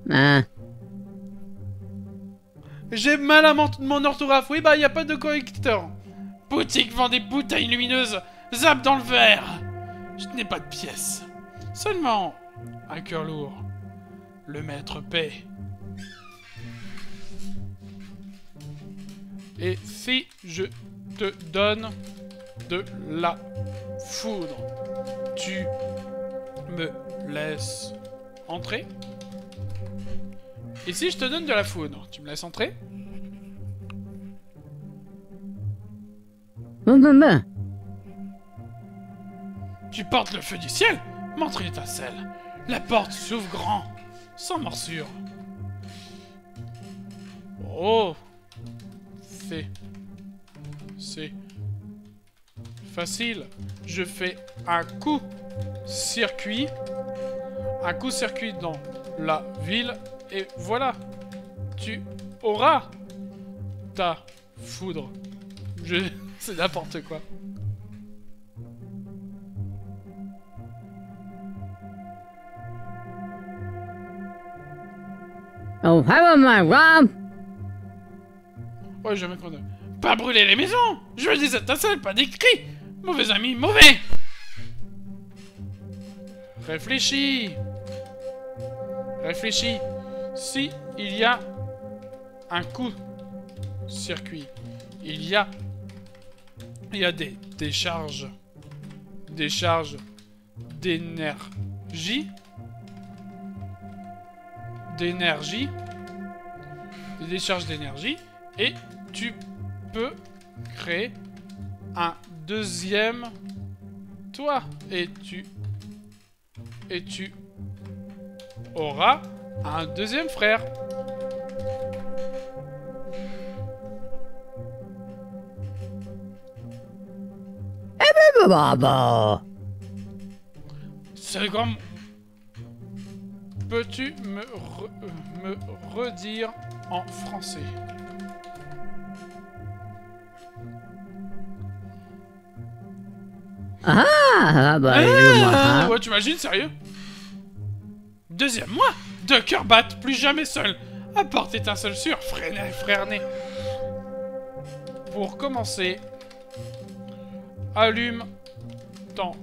J'ai mal à mon orthographe. Oui, bah, y a pas de correcteur. Boutique vend des bouteilles lumineuses. Zap dans le verre. Je n'ai pas de pièces. Seulement un cœur lourd. Le maître paie. Et si je te donne de la foudre, tu me laisses entrer? Et si je te donne de la foudre, tu me laisses entrer? Tu portes le feu du ciel? Montre une étincelle. La porte s'ouvre grand, sans morsure. Oh. C'est facile. Je fais un coup-circuit. Un coup-circuit dans la ville. Et voilà. Tu auras ta foudre. C'est n'importe quoi. Oh, hello, my Rob. Ouais, jamais qu'on a... Pas brûler les maisons. Je veux des étincelles, pas des cris. Mauvais ami, mauvais. Réfléchis. Réfléchis. Si il y a un coup-circuit, il y a des décharges. Décharges d'énergie. Des décharges d'énergie. Et tu peux créer un deuxième toit. Et tu auras un deuxième frère. C'est comme... Peux-tu me redire en français? Ah, bah, je ouais, tu imagines, sérieux? Deuxième mois, deux cœurs battent, plus jamais seul. Apporte étincelle sûre, frère né. Pour commencer, allume ton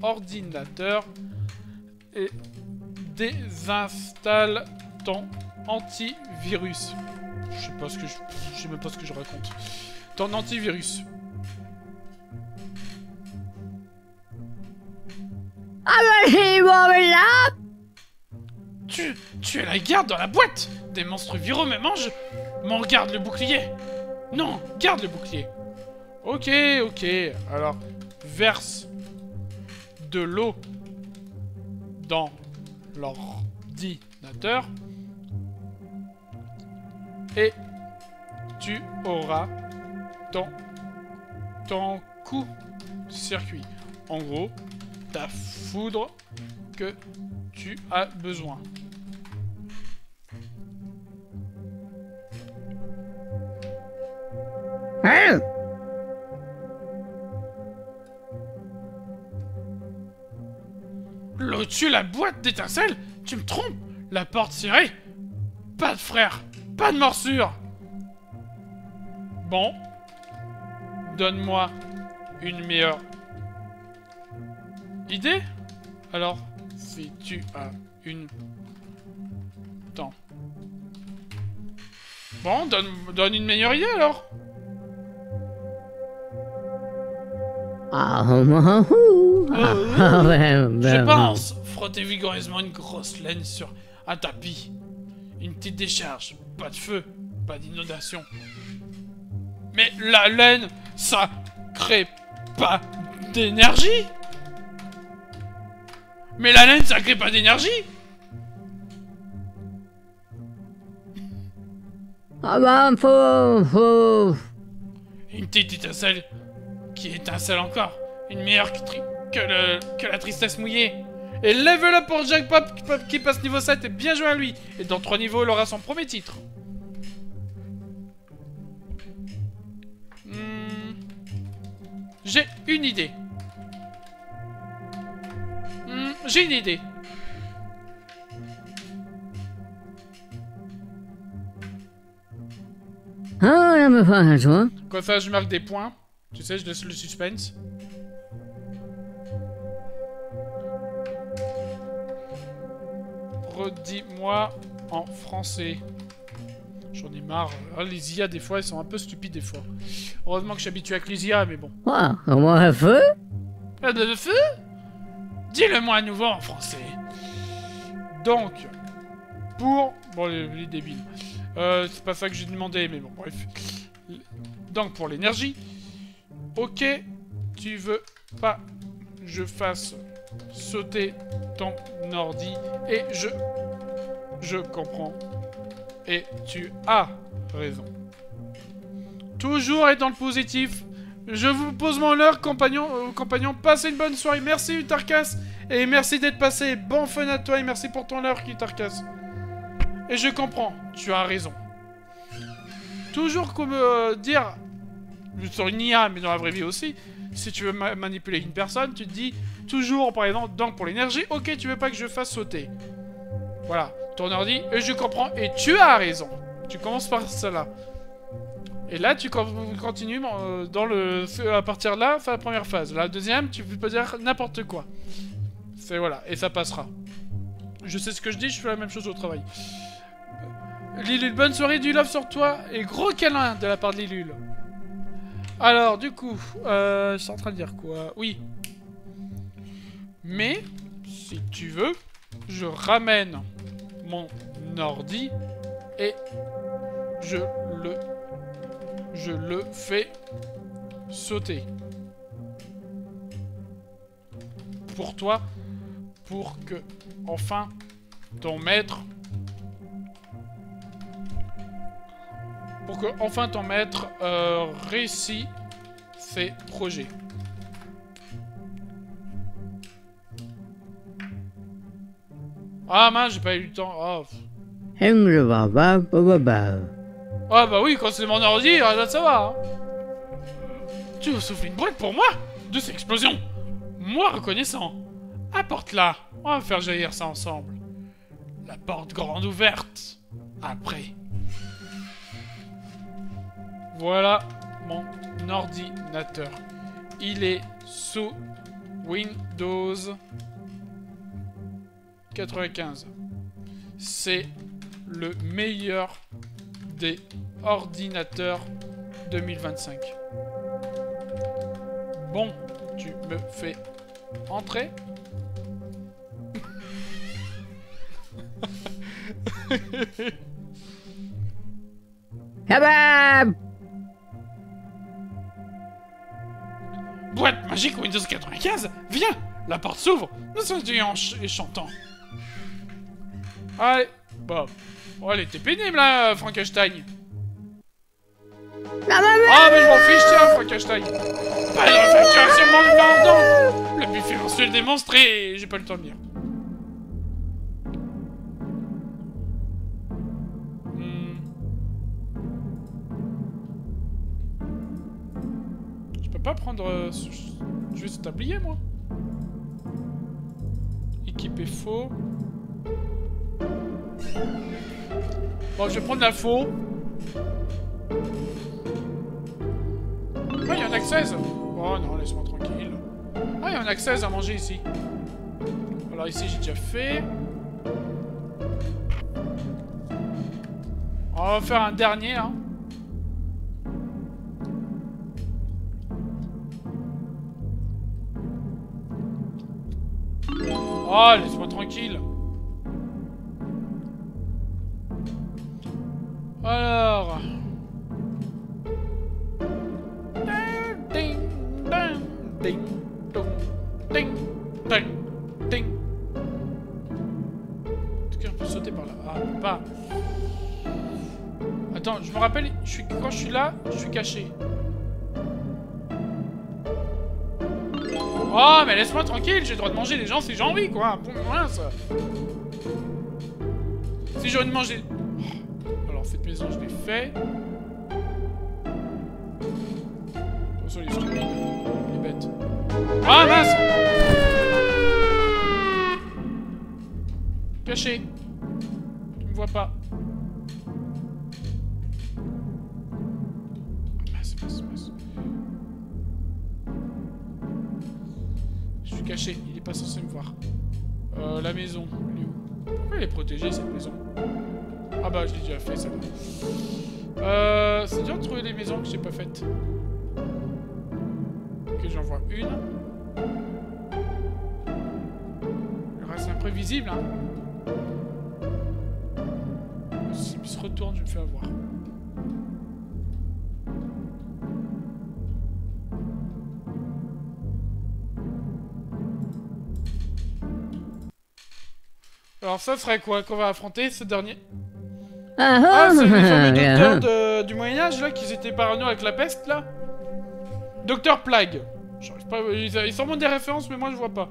ordinateur et désinstalle ton antivirus. Je sais même pas ce que je raconte. Ton antivirus. Tu es la garde dans la boîte. Des monstres viraux me mangent. M'en garde le bouclier. Non, garde le bouclier. Ok. Alors, verse de l'eau dans l'ordinateur. Et tu auras ton coup-circuit. En gros, ta foudre que tu as besoin. Hein? L'as-tu la boîte d'étincelles? Tu me trompes? La porte serrée? Pas de frère, pas de morsure. Bon. Donne-moi une meilleure idée? Alors, si tu as une... Attends. Bon, donne une meilleure idée alors. Je pense frotter vigoureusement une grosse laine sur un tapis. Une petite décharge, pas de feu, pas d'inondation. Mais la laine, ça crée pas d'énergie? Mais la laine, ça crée pas d'énergie? Ah bah, faut... Une petite étincelle qui étincelle encore. Une meilleure que la tristesse mouillée. Et lève-le pour Jack Pop qui passe niveau 7 et bien joué à lui. Et dans 3 niveaux, il aura son premier titre. J'ai une idée. J'ai une idée. Ah, là, me faire un joint. Comme ça, je marque des points. Tu sais, je laisse le suspense. Redis-moi en français. J'en ai marre. Ah, les IA, des fois, elles sont un peu stupides, des fois. Heureusement que je suis habitué avec les IA, mais bon. Quoi? Comment un feu? De feu? Dis-le-moi à nouveau en français. Donc, pour... Bon, les débiles. C'est pas ça que j'ai demandé, mais bon, bref. Donc, pour l'énergie. Ok, tu veux pas je fasse sauter ton ordi et je comprends Et tu as raison. Toujours être dans le positif. Je vous pose mon heure, compagnon. Passez une bonne soirée. Merci, Utarkas. Et merci d'être passé. Bon fun à toi et merci pour ton heure, Utarkas. Et je comprends. Tu as raison. Toujours comme dire... Sur une IA, mais dans la vraie vie aussi. Si tu veux manipuler une personne, tu te dis... Toujours, par exemple, donc pour l'énergie. Ok, tu veux pas que je fasse sauter. Voilà. Ton ordi. Et je comprends. Et tu as raison. Tu commences par cela. Et là, tu continues dans à partir de là, c'est la première phase. La deuxième, tu peux dire n'importe quoi. C'est voilà, et ça passera. Je sais ce que je dis, je fais la même chose au travail. Lilul, bonne soirée, du love sur toi, et gros câlin de la part de Lilul. Alors, du coup, je suis en train de dire quoi? Oui. Mais, si tu veux, je ramène mon ordi et je le fais sauter. Pour toi, pour que, enfin, ton maître... Pour que, enfin, ton maître réussit ses projets. Ah mince, j'ai pas eu le temps. Oh. Ah bah oui, quand c'est mon ordi, là ça va. Hein. Tu veux souffler une boîte pour moi? De ces explosions. Moi reconnaissant. Apporte-la. On va faire jaillir ça ensemble. La porte grande ouverte. Après. Voilà mon ordinateur. Il est sous Windows 95. C'est le meilleur des ordinateurs 2025. Bon, tu me fais entrer. Boîte magique Windows 95. Viens, la porte s'ouvre. Nous sommes et chantants. Allez, bon. Oh, elle était pénible, là, Frankenstein. Ah, mais je m'en fiche, tiens, Frankenstein. Pas de facturation mon le buffet mensuel démonstré. J'ai pas le temps de lire. Je peux pas prendre... juste tablier, moi. Équipé faux. Bon, je vais prendre la faux. Ah, il y a un accès. Oh non, laisse-moi tranquille. Ah, il y a un accès à manger ici. Alors ici, j'ai déjà fait. On va faire un dernier, hein. Oh, laisse-moi tranquille. Alors... Ding, ding, ding, ding, ding, ding. Est-ce qu'on peut sauter par là? Ah, pas. Attends, je me rappelle, quand je suis là, je suis caché. Oh, mais laisse-moi tranquille, j'ai le droit de manger les gens si j'ai envie, quoi. Bon, voilà, ça. Si j'ai envie de manger... Alors, cette maison, je l'ai fait. Attention, les stupides. Les bêtes. Ah, mince! Caché. Tu me vois pas. Mince. Je suis caché, il est pas censé me voir. La maison, elle est où? Pourquoi elle est protégée, cette maison? Ah bah, je l'ai déjà fait, ça va. C'est dur de trouver les maisons que j'ai pas faites. Ok, j'en vois une. Le reste imprévisible, hein. S'il se retourne, je me fais avoir. Alors ça serait quoi qu'on va affronter, ce dernier? Ah, c'est les fameux docteurs du Moyen-Âge, là, qui étaient parano avec la peste, là. Docteur Plague. J'arrive pas... Ils sûrement des références, mais moi, je vois pas.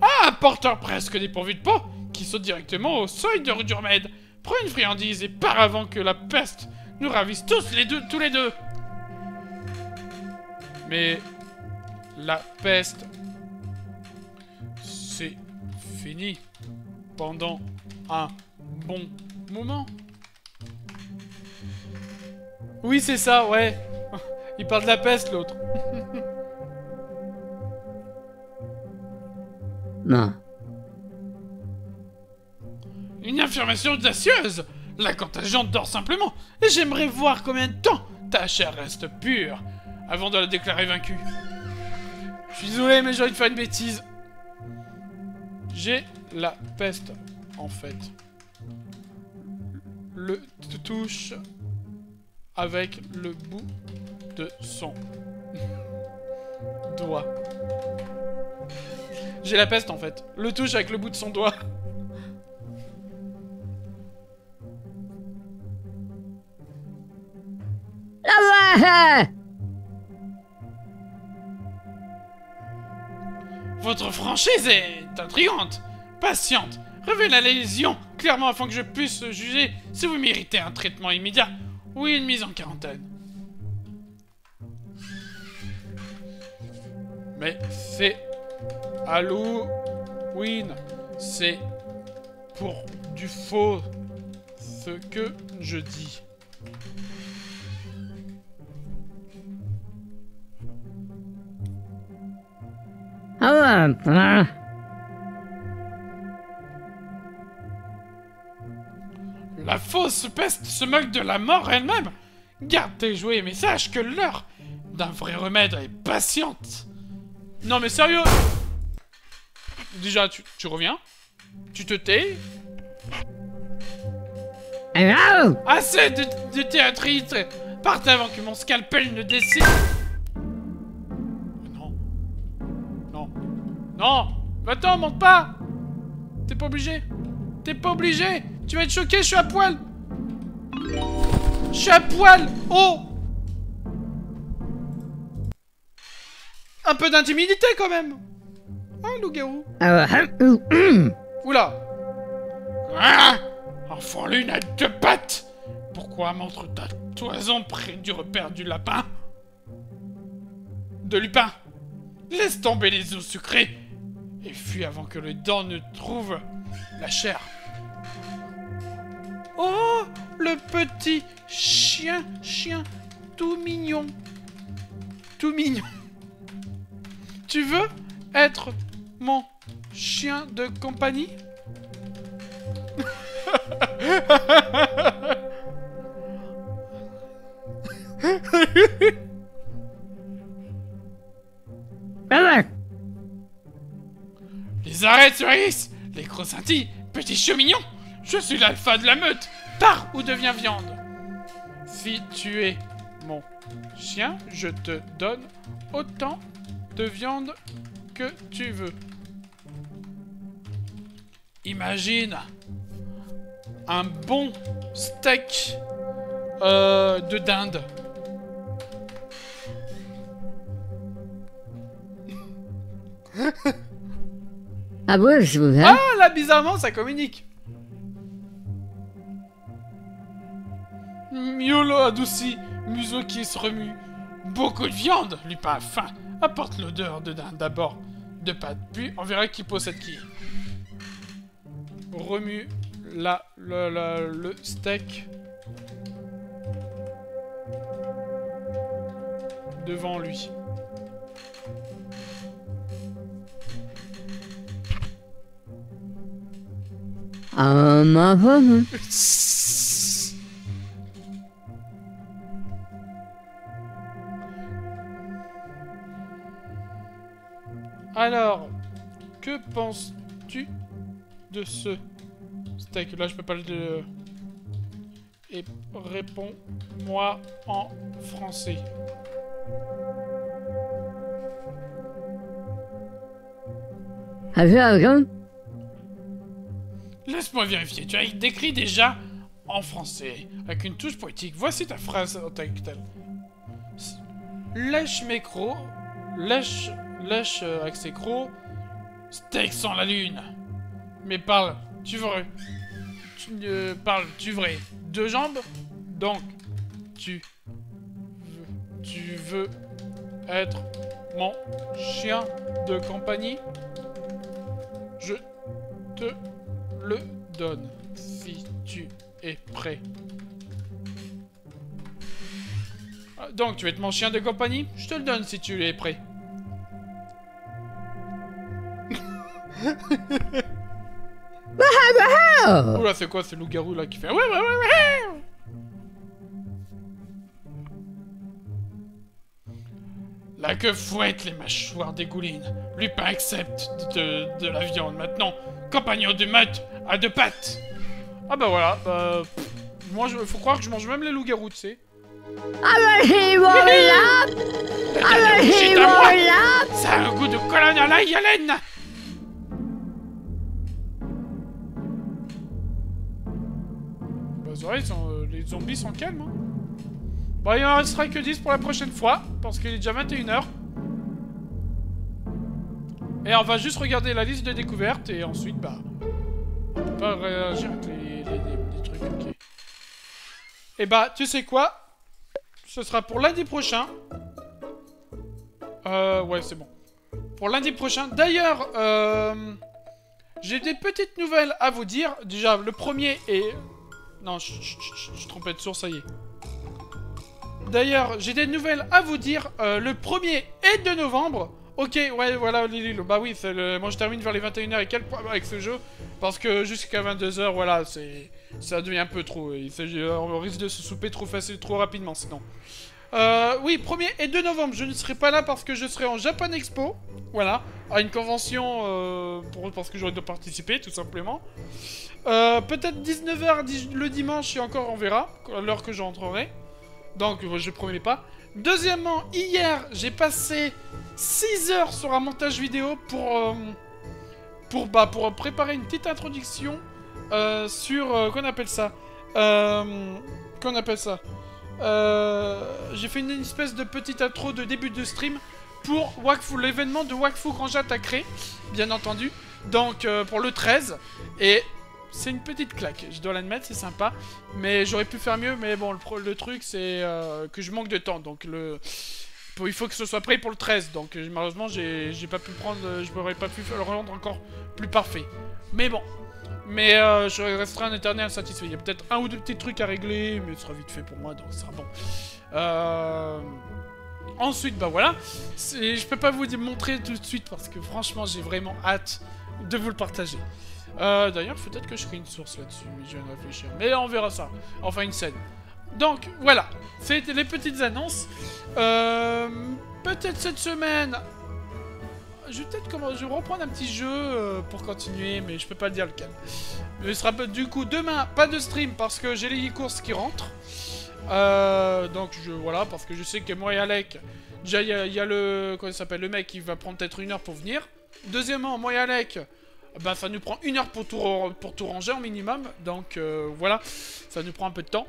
Ah, un porteur presque dépourvu de peau, qui saute directement au seuil de Rudurmed. Prends une friandise et pars avant que la peste nous ravisse tous les deux. Mais... la peste... c'est fini. Pendant un bon moment. Oui, c'est ça, ouais. Il parle de la peste, l'autre. Non. Une affirmation audacieuse. La contagion dort simplement. Et j'aimerais voir combien de temps ta chair reste pure avant de la déclarer vaincue. Je suis désolé, mais j'ai envie de faire une bêtise. J'ai la peste, en fait. Le touche avec le bout de son doigt. J'ai la peste, en fait. Le touche avec le bout de son doigt. Votre franchise est intrigante, patiente. Révèle la lésion clairement afin que je puisse juger si vous méritez un traitement immédiat ou une mise en quarantaine. Mais c'est Halloween. C'est pour du faux ce que je dis. La fausse peste se moque de la mort elle-même. Garde tes jouets, mais sache que l'heure d'un vrai remède est patiente. Non mais sérieux. Déjà, tu reviens. Tu te tais. Assez de théâtrite. Partez avant que mon scalpel ne décide. Non! Va-t'en, monte pas! T'es pas obligé! T'es pas obligé! Tu vas être choqué, je suis à poil! Je suis à poil! Oh! Un peu d'intimidité, quand même! Hein, loup-garou? Oula! Ah! Enfant lune à deux pattes! Pourquoi montre ta toison près du repère du lapin? De Lupin! Laisse tomber les eaux sucrées! Et fuis avant que le dent ne trouve la chair. Oh, le petit chien tout mignon. Tout mignon. Tu veux être mon chien de compagnie? Les arrêts de cerise, les gros scintilles, petit chien mignon, je suis l'alpha de la meute, pars ou deviens viande. Si tu es mon chien, je te donne autant de viande que tu veux. Imagine un bon steak de dinde. Ah bon, je vous Ah, là, bizarrement, ça communique. Miolo adouci, museau qui se remue. Beaucoup de viande, Lupin a faim. Apporte l'odeur de dinde d'abord, de pâte, puis on verra qui possède qui. Remue le steak devant lui. ma femme. Alors, que penses-tu de ce steak? Là, je peux pas le... Et réponds-moi en français. Laisse-moi vérifier. Tu as décrit déjà en français, avec une touche poétique. Voici ta phrase en tant que telle. Lèche mes crocs, lèche avec ses crocs, steak sans la lune. Mais parle, tu vrai. Tu vrai. Deux jambes, donc tu veux être mon chien de compagnie? Je te le donne si tu es prêt. Donc, tu veux être mon chien de compagnie? Je te le donne si tu es prêt. Oula, c'est quoi ce loup-garou là qui fait... Ouais. La queue fouette, les mâchoires dégoulinent. Lupin accepte de la viande. Maintenant, compagnon de meute à deux pattes. Ah bah voilà, moi, faut croire que je mange même les loups-garous, tu sais. Ça a un goût de colonne à l'ail haleine. Bah c'est vrai, les zombies sont calmes, hein. Bon, il en restera que 10 pour la prochaine fois, parce qu'il est déjà 21 h. Et on va juste regarder la liste de découvertes, et ensuite, bah... on peut pas réagir avec les trucs, ok. Et bah, tu sais quoi? Ce sera pour lundi prochain. Ouais, c'est bon. Pour lundi prochain. D'ailleurs, j'ai des petites nouvelles à vous dire. Déjà, le premier est... Non, je trompais de source, ça y est. D'ailleurs, j'ai des nouvelles à vous dire. Le 1er et 2 novembre. Ok, ouais, voilà, Lily. Bah oui, moi je termine vers les 21 h et quelques avec ce jeu. Parce que jusqu'à 22 h, voilà, ça devient un peu trop. On risque de se souper trop facile, trop rapidement, sinon. Oui, 1er et 2 novembre, je ne serai pas là parce que je serai en Japan Expo. Voilà, à une convention parce que j'aurais dû participer, tout simplement. Peut-être 19 h le dimanche et encore, on verra, à l'heure que j'entrerai. Donc, je promets pas. Deuxièmement, hier, j'ai passé 6 heures sur un montage vidéo pour préparer une petite introduction sur... qu'on appelle ça j'ai fait une espèce de petite intro de début de stream pour Wakfu, l'événement de Wakfu Granja Takre, bien entendu. Donc, pour le 13. Et... c'est une petite claque, je dois l'admettre, c'est sympa. Mais j'aurais pu faire mieux, mais bon, le truc, c'est que je manque de temps. Donc, il faut que ce soit prêt pour le 13. Donc, malheureusement, j'ai pas pu prendre... je n'aurais pas pu le rendre encore plus parfait. Mais bon. Mais je resterai un éternel satisfait. Il y a peut-être un ou deux petits trucs à régler, mais ce sera vite fait pour moi, donc ce sera bon. Ensuite, bah voilà. Je peux pas vous montrer tout de suite, parce que franchement, j'ai vraiment hâte de vous le partager. D'ailleurs, peut-être que je ferai une source là-dessus, mais je viens de réfléchir. Mais on verra ça. Enfin, une scène. Donc, voilà. C'était les petites annonces. Peut-être cette semaine... je vais reprendre un petit jeu pour continuer, mais je peux pas dire lequel. Mais ce sera du coup demain, pas de stream, parce que j'ai les courses qui rentrent. Donc, voilà, parce que je sais que moi et Alec... déjà, il y a le... comment ça s'appelle? Le mec qui va prendre peut-être 1 heure pour venir. Deuxièmement, moi et Alec... bah, ça nous prend 1 heure pour tout ranger en minimum. Donc, voilà. Ça nous prend un peu de temps.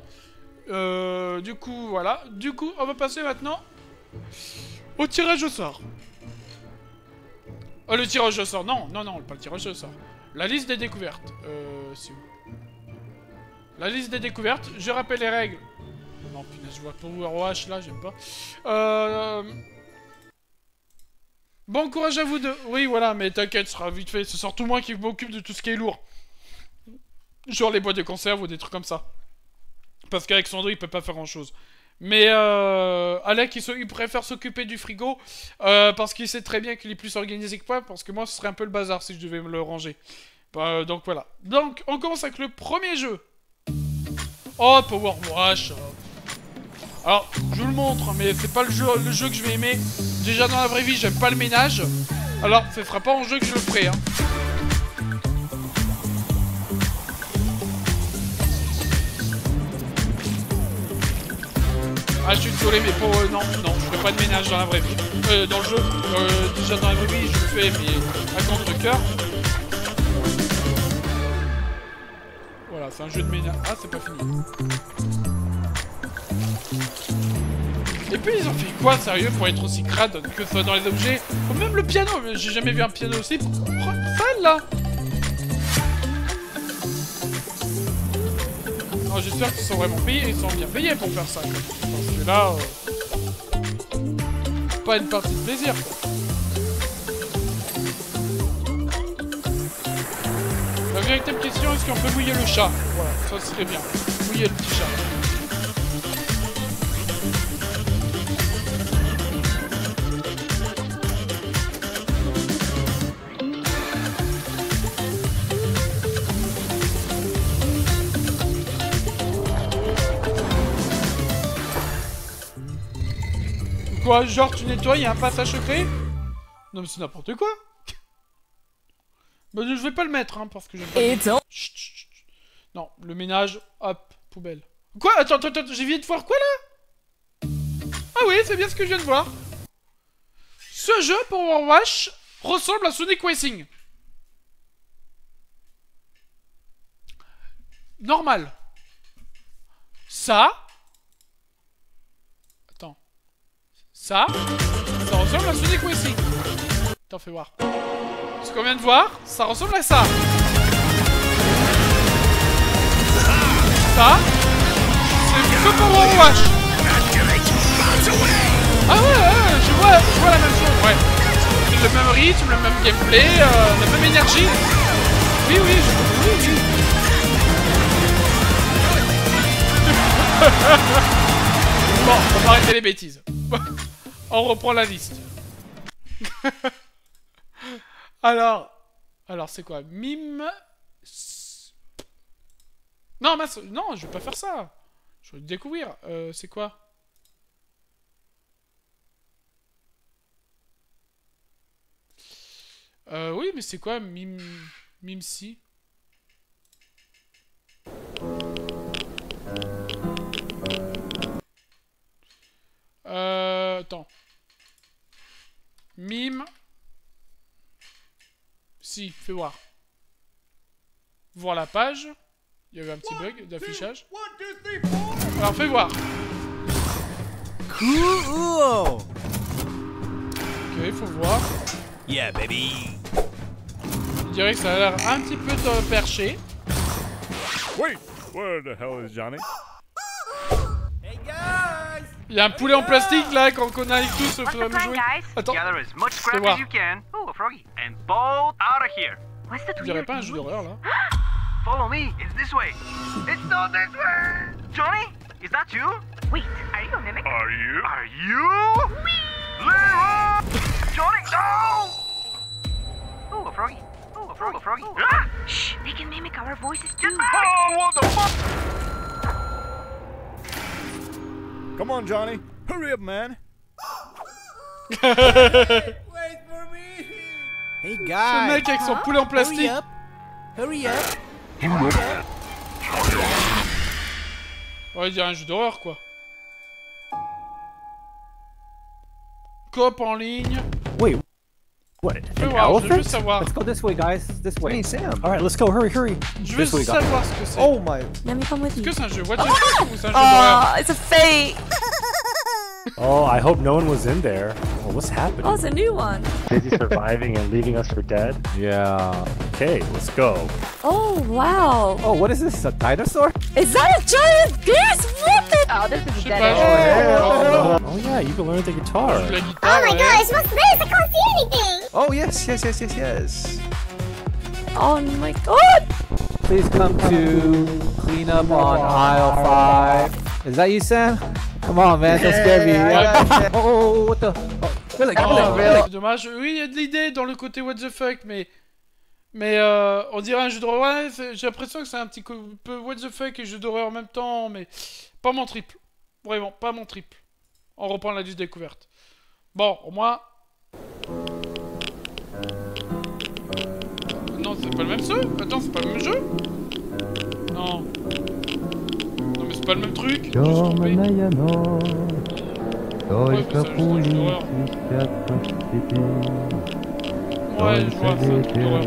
Du coup, voilà. Du coup, on va passer maintenant au tirage au sort. Oh, le tirage au sort. Non, pas le tirage au sort. La liste des découvertes. C'est où? La liste des découvertes. Je rappelle les règles. Non, punaise, je vois Power OH là, j'aime pas. Bon courage à vous deux. Oui, voilà, mais t'inquiète, ce sera vite fait. Ce sera tout moi qui m'occupe de tout ce qui est lourd. Genre les boîtes de conserve ou des trucs comme ça. Parce qu'Alexandre, il peut pas faire grand-chose. Mais Alec, il préfère s'occuper du frigo. Parce qu'il sait très bien qu'il est plus organisé que moi. Parce que moi, ce serait un peu le bazar si je devais me le ranger. Donc voilà. Donc, on commence avec le premier jeu. Oh, Power Wash. Alors, je vous le montre, mais c'est pas le jeu que je vais aimer. Déjà dans la vraie vie, j'aime pas le ménage. Alors, ce sera pas en jeu que je le ferai, hein. Ah, je suis désolé, mais pour... non, je ferai pas de ménage dans la vraie vie. Dans le jeu, déjà dans la vraie vie, je le fais, mais à contre-cœur. Voilà, c'est un jeu de ménage. Ah, c'est pas fini. Et puis ils ont fait quoi, sérieux, pour être aussi crade que ça dans les objets? Ou même le piano, mais j'ai jamais vu un piano aussi sale, là. Alors j'espère qu'ils sont vraiment payés, ils sont bien payés pour faire ça, quoi. Parce que là... pas une partie de plaisir, quoi. La véritable question, est-ce qu'on peut mouiller le chat? Voilà, ça serait bien. Mouiller le petit chat. Quoi, genre tu nettoies, il y a un passage secret? Non mais c'est n'importe quoi. Bah je vais pas le mettre, hein, parce que j'aime pas... Chut, chut, chut. Non, le ménage, hop, poubelle. Quoi? Attends, j'ai viens de voir quoi, là? Ah oui, c'est bien ce que je viens de voir. Ce jeu, pour Overwatch, ressemble à Sonic Racing. Normal. Ça... Ça ressemble à Sonic Racing. Attends, fais voir. Ce qu'on vient de voir, ça ressemble à ça. Ça, c'est que pour Overwatch. Ah ouais, je vois la même chose, ouais. C'est le même rythme, le même gameplay, la même énergie. Oui. Bon, on va arrêter les bêtises. On reprend la liste. Alors c'est quoi? Mime... Non, non, je vais pas faire ça. Je vais le découvrir. C'est quoi? Oui, mais c'est quoi? Mimsi? Attends. Mime. Si, fais voir. Voir la page. Il y avait un petit bug d'affichage. Alors fais voir. Cool. Ok, faut voir. Yeah, baby. Je dirais que ça a l'air un petit peu perché. Wait, where the hell is Johnny? Il y a un poulet en plastique là qu'on a tous joué. Attends, fais voir. Je dirais pas un jeu d'horreur là. Follow me, it's this way. It's not this way. Johnny, is that you? Wait, are you a mimic? Are you? Are you? Leroy! Johnny, no! Oh, a froggy. Oh, a froggy. Ah! Shh, they can mimic our voices too. Oh, what the fuck? Come on, Johnny. Hurry up, man. Wait for me. Hey, guys. Ce mec avec son poulet en plastique. Hurry up. On va dire un jeu d'horreur quoi. Coop en ligne. Wait, what? Je veux An voir, je veux elephant? savoir. Let's go this way, guys. This way. Hey, Sam. All right, let's go. Hurry. Je veux This way, guys. savoir ce que c'est. Oh my. Let me come with Est-ce you. que c'est un jeu What the fuck ou c'est un jeu d'horreur? Oh, it's a fake. Oh, I hope no one was in there. Oh, what's happening? Oh, it's a new one. Busy surviving and leaving us for dead? Yeah. Okay, let's go. Oh, wow. Oh, what is this? A dinosaur? Is that a giant beast? What the? Oh, this is a dead end. Oh yeah, you can learn the guitar. La Oh guitare, my ouais. gosh, what's this? I can't see anything! Oh, yes. Oh my god. Please come to clean up on aisle 5. Is that you, Sam? Come on, man. Don't scare me. Oh, what the? Oh, C'est dommage. Oui, il y a de l'idée dans le côté what the fuck, mais on dirait un jeu d'horreur. Ouais, j'ai l'impression que c'est un petit peu what the fuck et jeu d'horreur en même temps, mais pas mon triple. Vraiment, pas mon triple. On reprend la liste découverte. Bon, au moins. Non, c'est pas le même jeu. Attends, c'est pas le même jeu. Non. Non, mais c'est pas le même truc. Je me suis trompé. Ouais, c'est un jeu d'horreur. Ouais, je vois, c'est un truc d'horreur.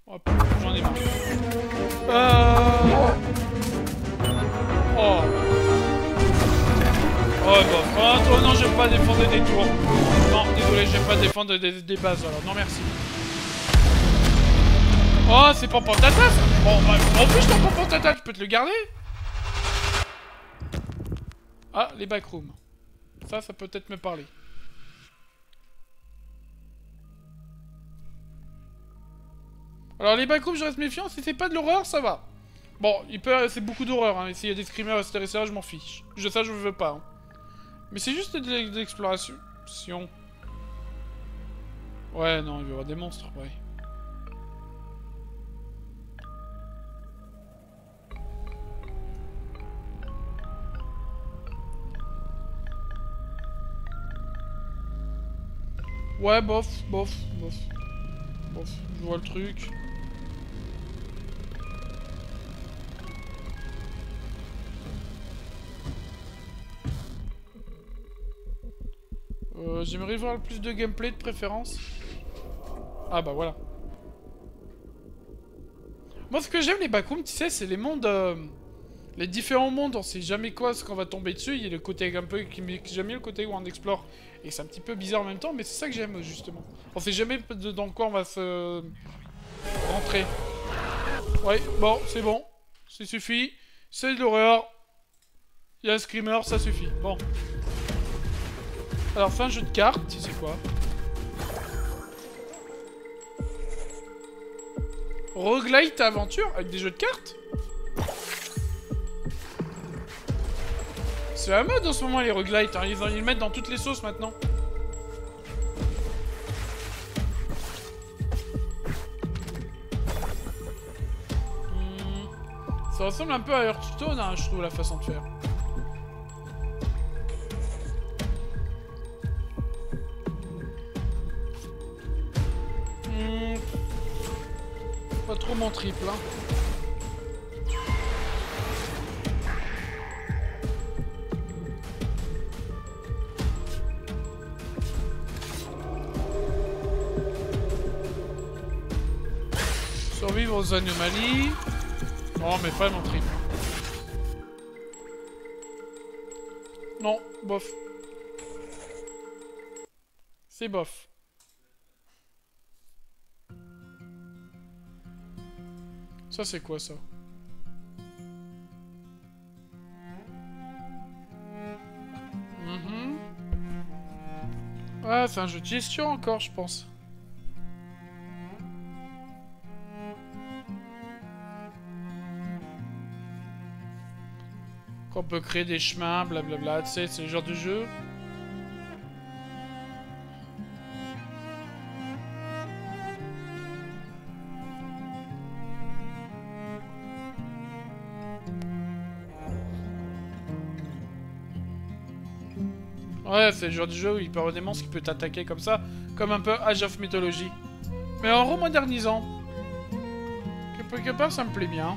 Hop, j'en ai marre. Ouais, bon. Oh non, j'aime pas défendre des tours. Non, désolé, j'aime pas défendre des bases, alors non merci. Oh, c'est Pampantata ça. Bon, bah, en plus, ton Pampantata, tu peux te le garder. Ah, les backrooms. Ça peut peut-être me parler. Alors, les backrooms, je reste méfiant. Si c'est pas de l'horreur, ça va. Bon, c'est beaucoup d'horreur, hein. S'il y a des screamers, etc., je m'en fiche. Ça, je veux pas. Hein. Mais c'est juste de l'exploration. Ouais, non, il va y avoir des monstres, ouais. Ouais, bof. Je vois le truc. J'aimerais voir plus de gameplay de préférence. Ah bah voilà. Moi ce que j'aime les backrooms, tu sais, c'est les mondes... les différents mondes, on sait jamais quoi, ce qu'on va tomber dessus. Il y a le côté un peu... J'aime bien le côté où on explore. Et c'est un petit peu bizarre en même temps, mais c'est ça que j'aime justement. On sait jamais dans quoi on va se... rentrer. Ouais, bon, c'est bon. Ça suffit. C'est de l'horreur. Il y a un screamer, ça suffit. Bon. Alors, fin jeu de cartes, c'est quoi? Roguelite aventure avec des jeux de cartes? C'est la mode en ce moment les roguelites, hein. Ils le mettent dans toutes les sauces maintenant. Ça ressemble un peu à Hearthstone, hein, je trouve, la façon de faire. Pas trop mon triple, hein. Survivre aux anomalies. Oh, mais pas mon triple. Non, bof. C'est bof. Ça, c'est quoi, ça? Ah, c'est un jeu de gestion encore, je pense. Qu'on peut créer des chemins, blablabla, tu sais, c'est le genre de jeu. Ouais, c'est le genre de jeu où il peut y avoir des monstres qui peuvent t'attaquer comme ça, comme un peu Age of Mythology. Mais en remodernisant. Quelque part, ça me plaît bien.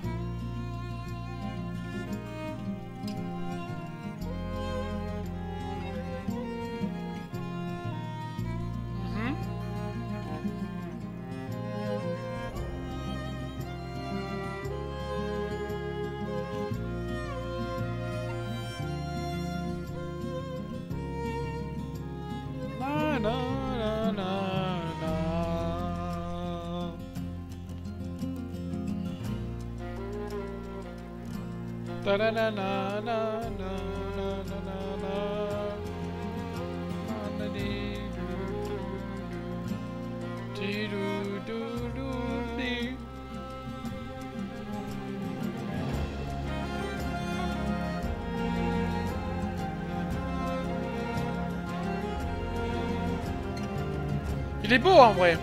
Il est beau en vrai.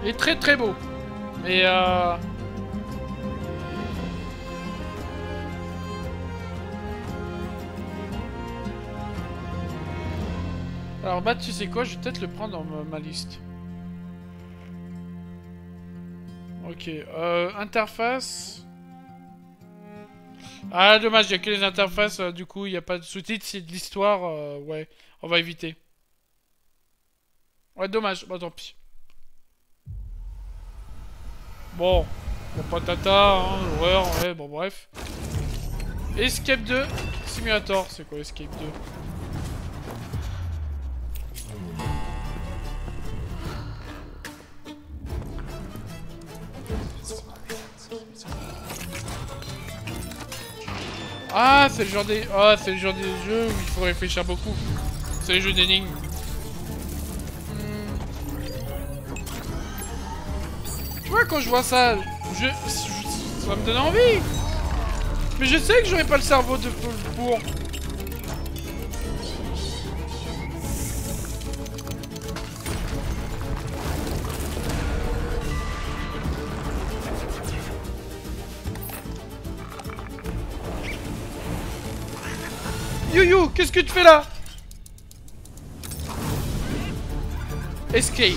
Il est très très beau. Mais alors bah tu sais quoi, je vais peut-être le prendre dans ma liste. Ok, interface. Ah dommage, il n'y a que les interfaces, du coup il n'y a pas de sous-titres, c'est de l'histoire, ouais, on va éviter. Ouais dommage, bah tant pis. Bon, pas tata, hein, l'horreur, ouais, bon bref. Escape 2 Simulator, c'est quoi Escape 2? Ah, c'est le genre des... Ah, c'est le genre des jeux où il faut réfléchir beaucoup. C'est les jeux d'énigmes. Tu vois, quand je vois ça, ça me donne envie. Mais je sais que j'aurais pas le cerveau pour... You, qu'est-ce que tu fais là? Escape.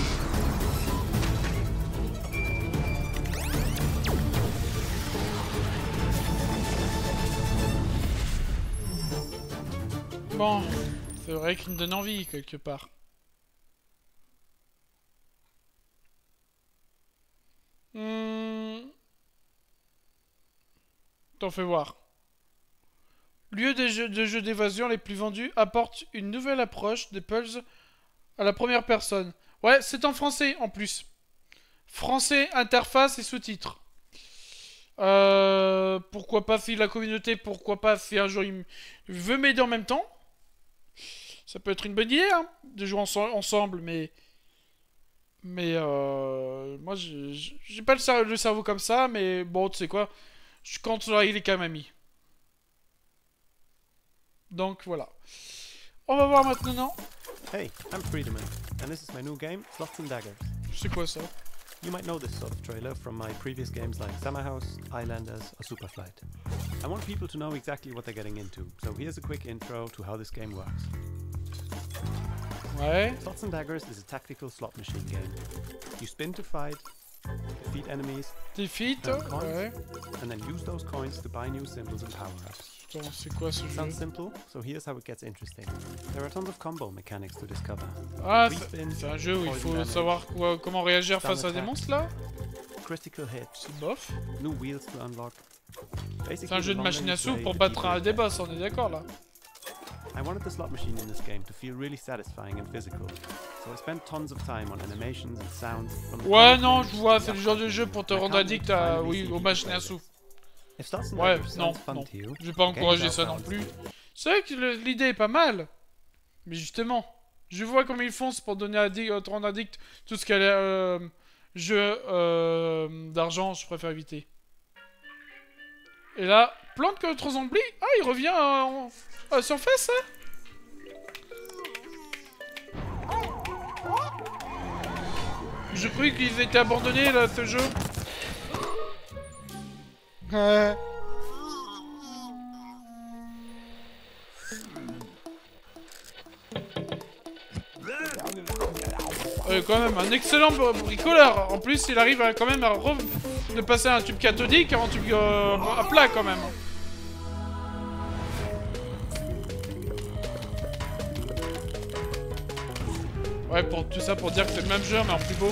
Bon, c'est vrai qu'il me donne envie quelque part. T'en fais voir. Lieu de jeux d'évasion les plus vendus apporte une nouvelle approche des puzzles à la première personne. Ouais, c'est en français en plus. Français, interface et sous-titres. Pourquoi pas si la communauté, pourquoi pas si un jour il veut m'aider en même temps. Ça peut être une bonne idée, hein, de jouer ensemble, mais... moi, j'ai pas le cerveau comme ça, mais bon, tu sais quoi. Quand il est quand même ami. Donc, voilà. On va voir maintenant. Hey, I'm Friedemann, and this is my new game, Slots and Daggers. C'est quoi ça? You might know this sort of trailer from my previous games like Summer House, Islanders, or Superflight. I want people to know exactly what they're getting into, so here's a quick intro to how this game works. Ouais. Slots and Daggers is a tactical slot machine game. You spin to fight, defeat enemies, earn coins, ouais. and then use those coins to buy new symbols and power-ups. C'est quoi ce jeu? Sounds simple, so here's how it gets interesting. There are tons of combo mechanics to discover. Ah, c'est un jeu où il faut savoir comment réagir face à des monstres là? Critical hits. C'est bof. New wheels to unlock. C'est un jeu de machine à sous pour battre des boss, on est d'accord là? I wanted the slot machine in this game to feel really satisfying and physical, so I spent tons of time on animations and sounds. Ouais, non, je vois, c'est le genre de jeu pour te rendre addict à, aux machines à sous. Ouais, non, je vais pas encourager ça non plus. C'est vrai que l'idée est pas mal, mais justement, je vois comment ils font pour donner te rendre addict tout ce qu'elle est jeu d'argent, je préfère éviter. Et là, plante contre zombie. Ah, il revient sans face, hein. Je croyais qu'ils étaient abandonnés là, ce jeu. Quand même un excellent bricoleur. En plus, il arrive quand même de passer un tube cathodique en tube à plat quand même. Ouais, pour tout ça pour dire que c'est le même jeu mais en plus beau.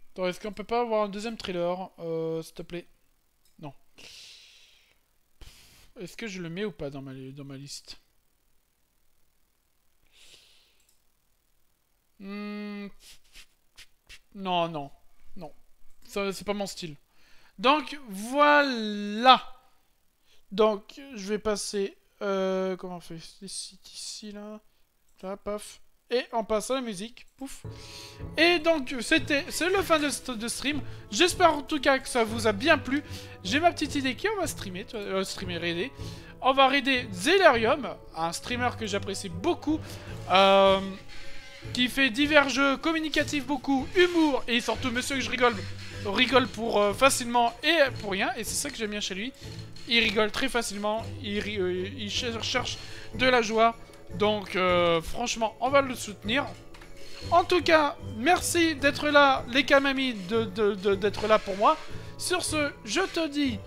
Attends, est-ce qu'on peut pas avoir un deuxième trailer, s'il te plaît? Non. Est-ce que je le mets ou pas dans ma liste? Non, non. Non. Ça, c'est pas mon style. Donc, voilà. Donc, je vais passer... comment on fait? Ici, là. Là, paf. Et on passe à la musique. Pouf. Et donc, c'est le fin de stream. J'espère en tout cas que ça vous a bien plu. J'ai ma petite idée qui on va streamer. Raider. On va raider Zelerium, un streamer que j'apprécie beaucoup. Qui fait divers jeux communicatifs, beaucoup, humour. Et surtout, monsieur que je rigole pour facilement et pour rien. Et c'est ça que j'aime bien chez lui. Il rigole très facilement. Il cherche de la joie. Donc, franchement, on va le soutenir. En tout cas, merci d'être là, les Kamami, d'être là pour moi. Sur ce, je te dis...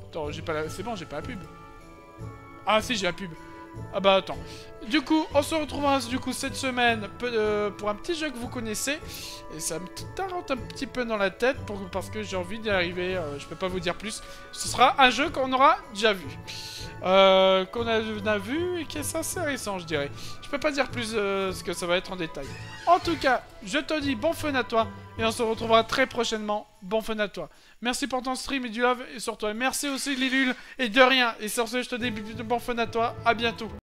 Attends, j'ai pas la... C'est bon, j'ai pas la pub. Ah si, j'ai la pub. Ah bah attends. Du coup, on se retrouvera du coup cette semaine pour un petit jeu que vous connaissez. Et ça me tarote un petit peu dans la tête parce que j'ai envie d'y arriver. Je peux pas vous dire plus. Ce sera un jeu qu'on aura déjà vu. Qu'on a vu et qui est assez récent, je dirais. Je peux pas dire plus ce que ça va être en détail. En tout cas, je te dis bon fun à toi. Et on se retrouvera très prochainement. Bon fun à toi. Merci pour ton stream et du love. Et surtout, merci aussi Lilul. Et de rien. Et sur ce, je te dis bon fun à toi. À bientôt.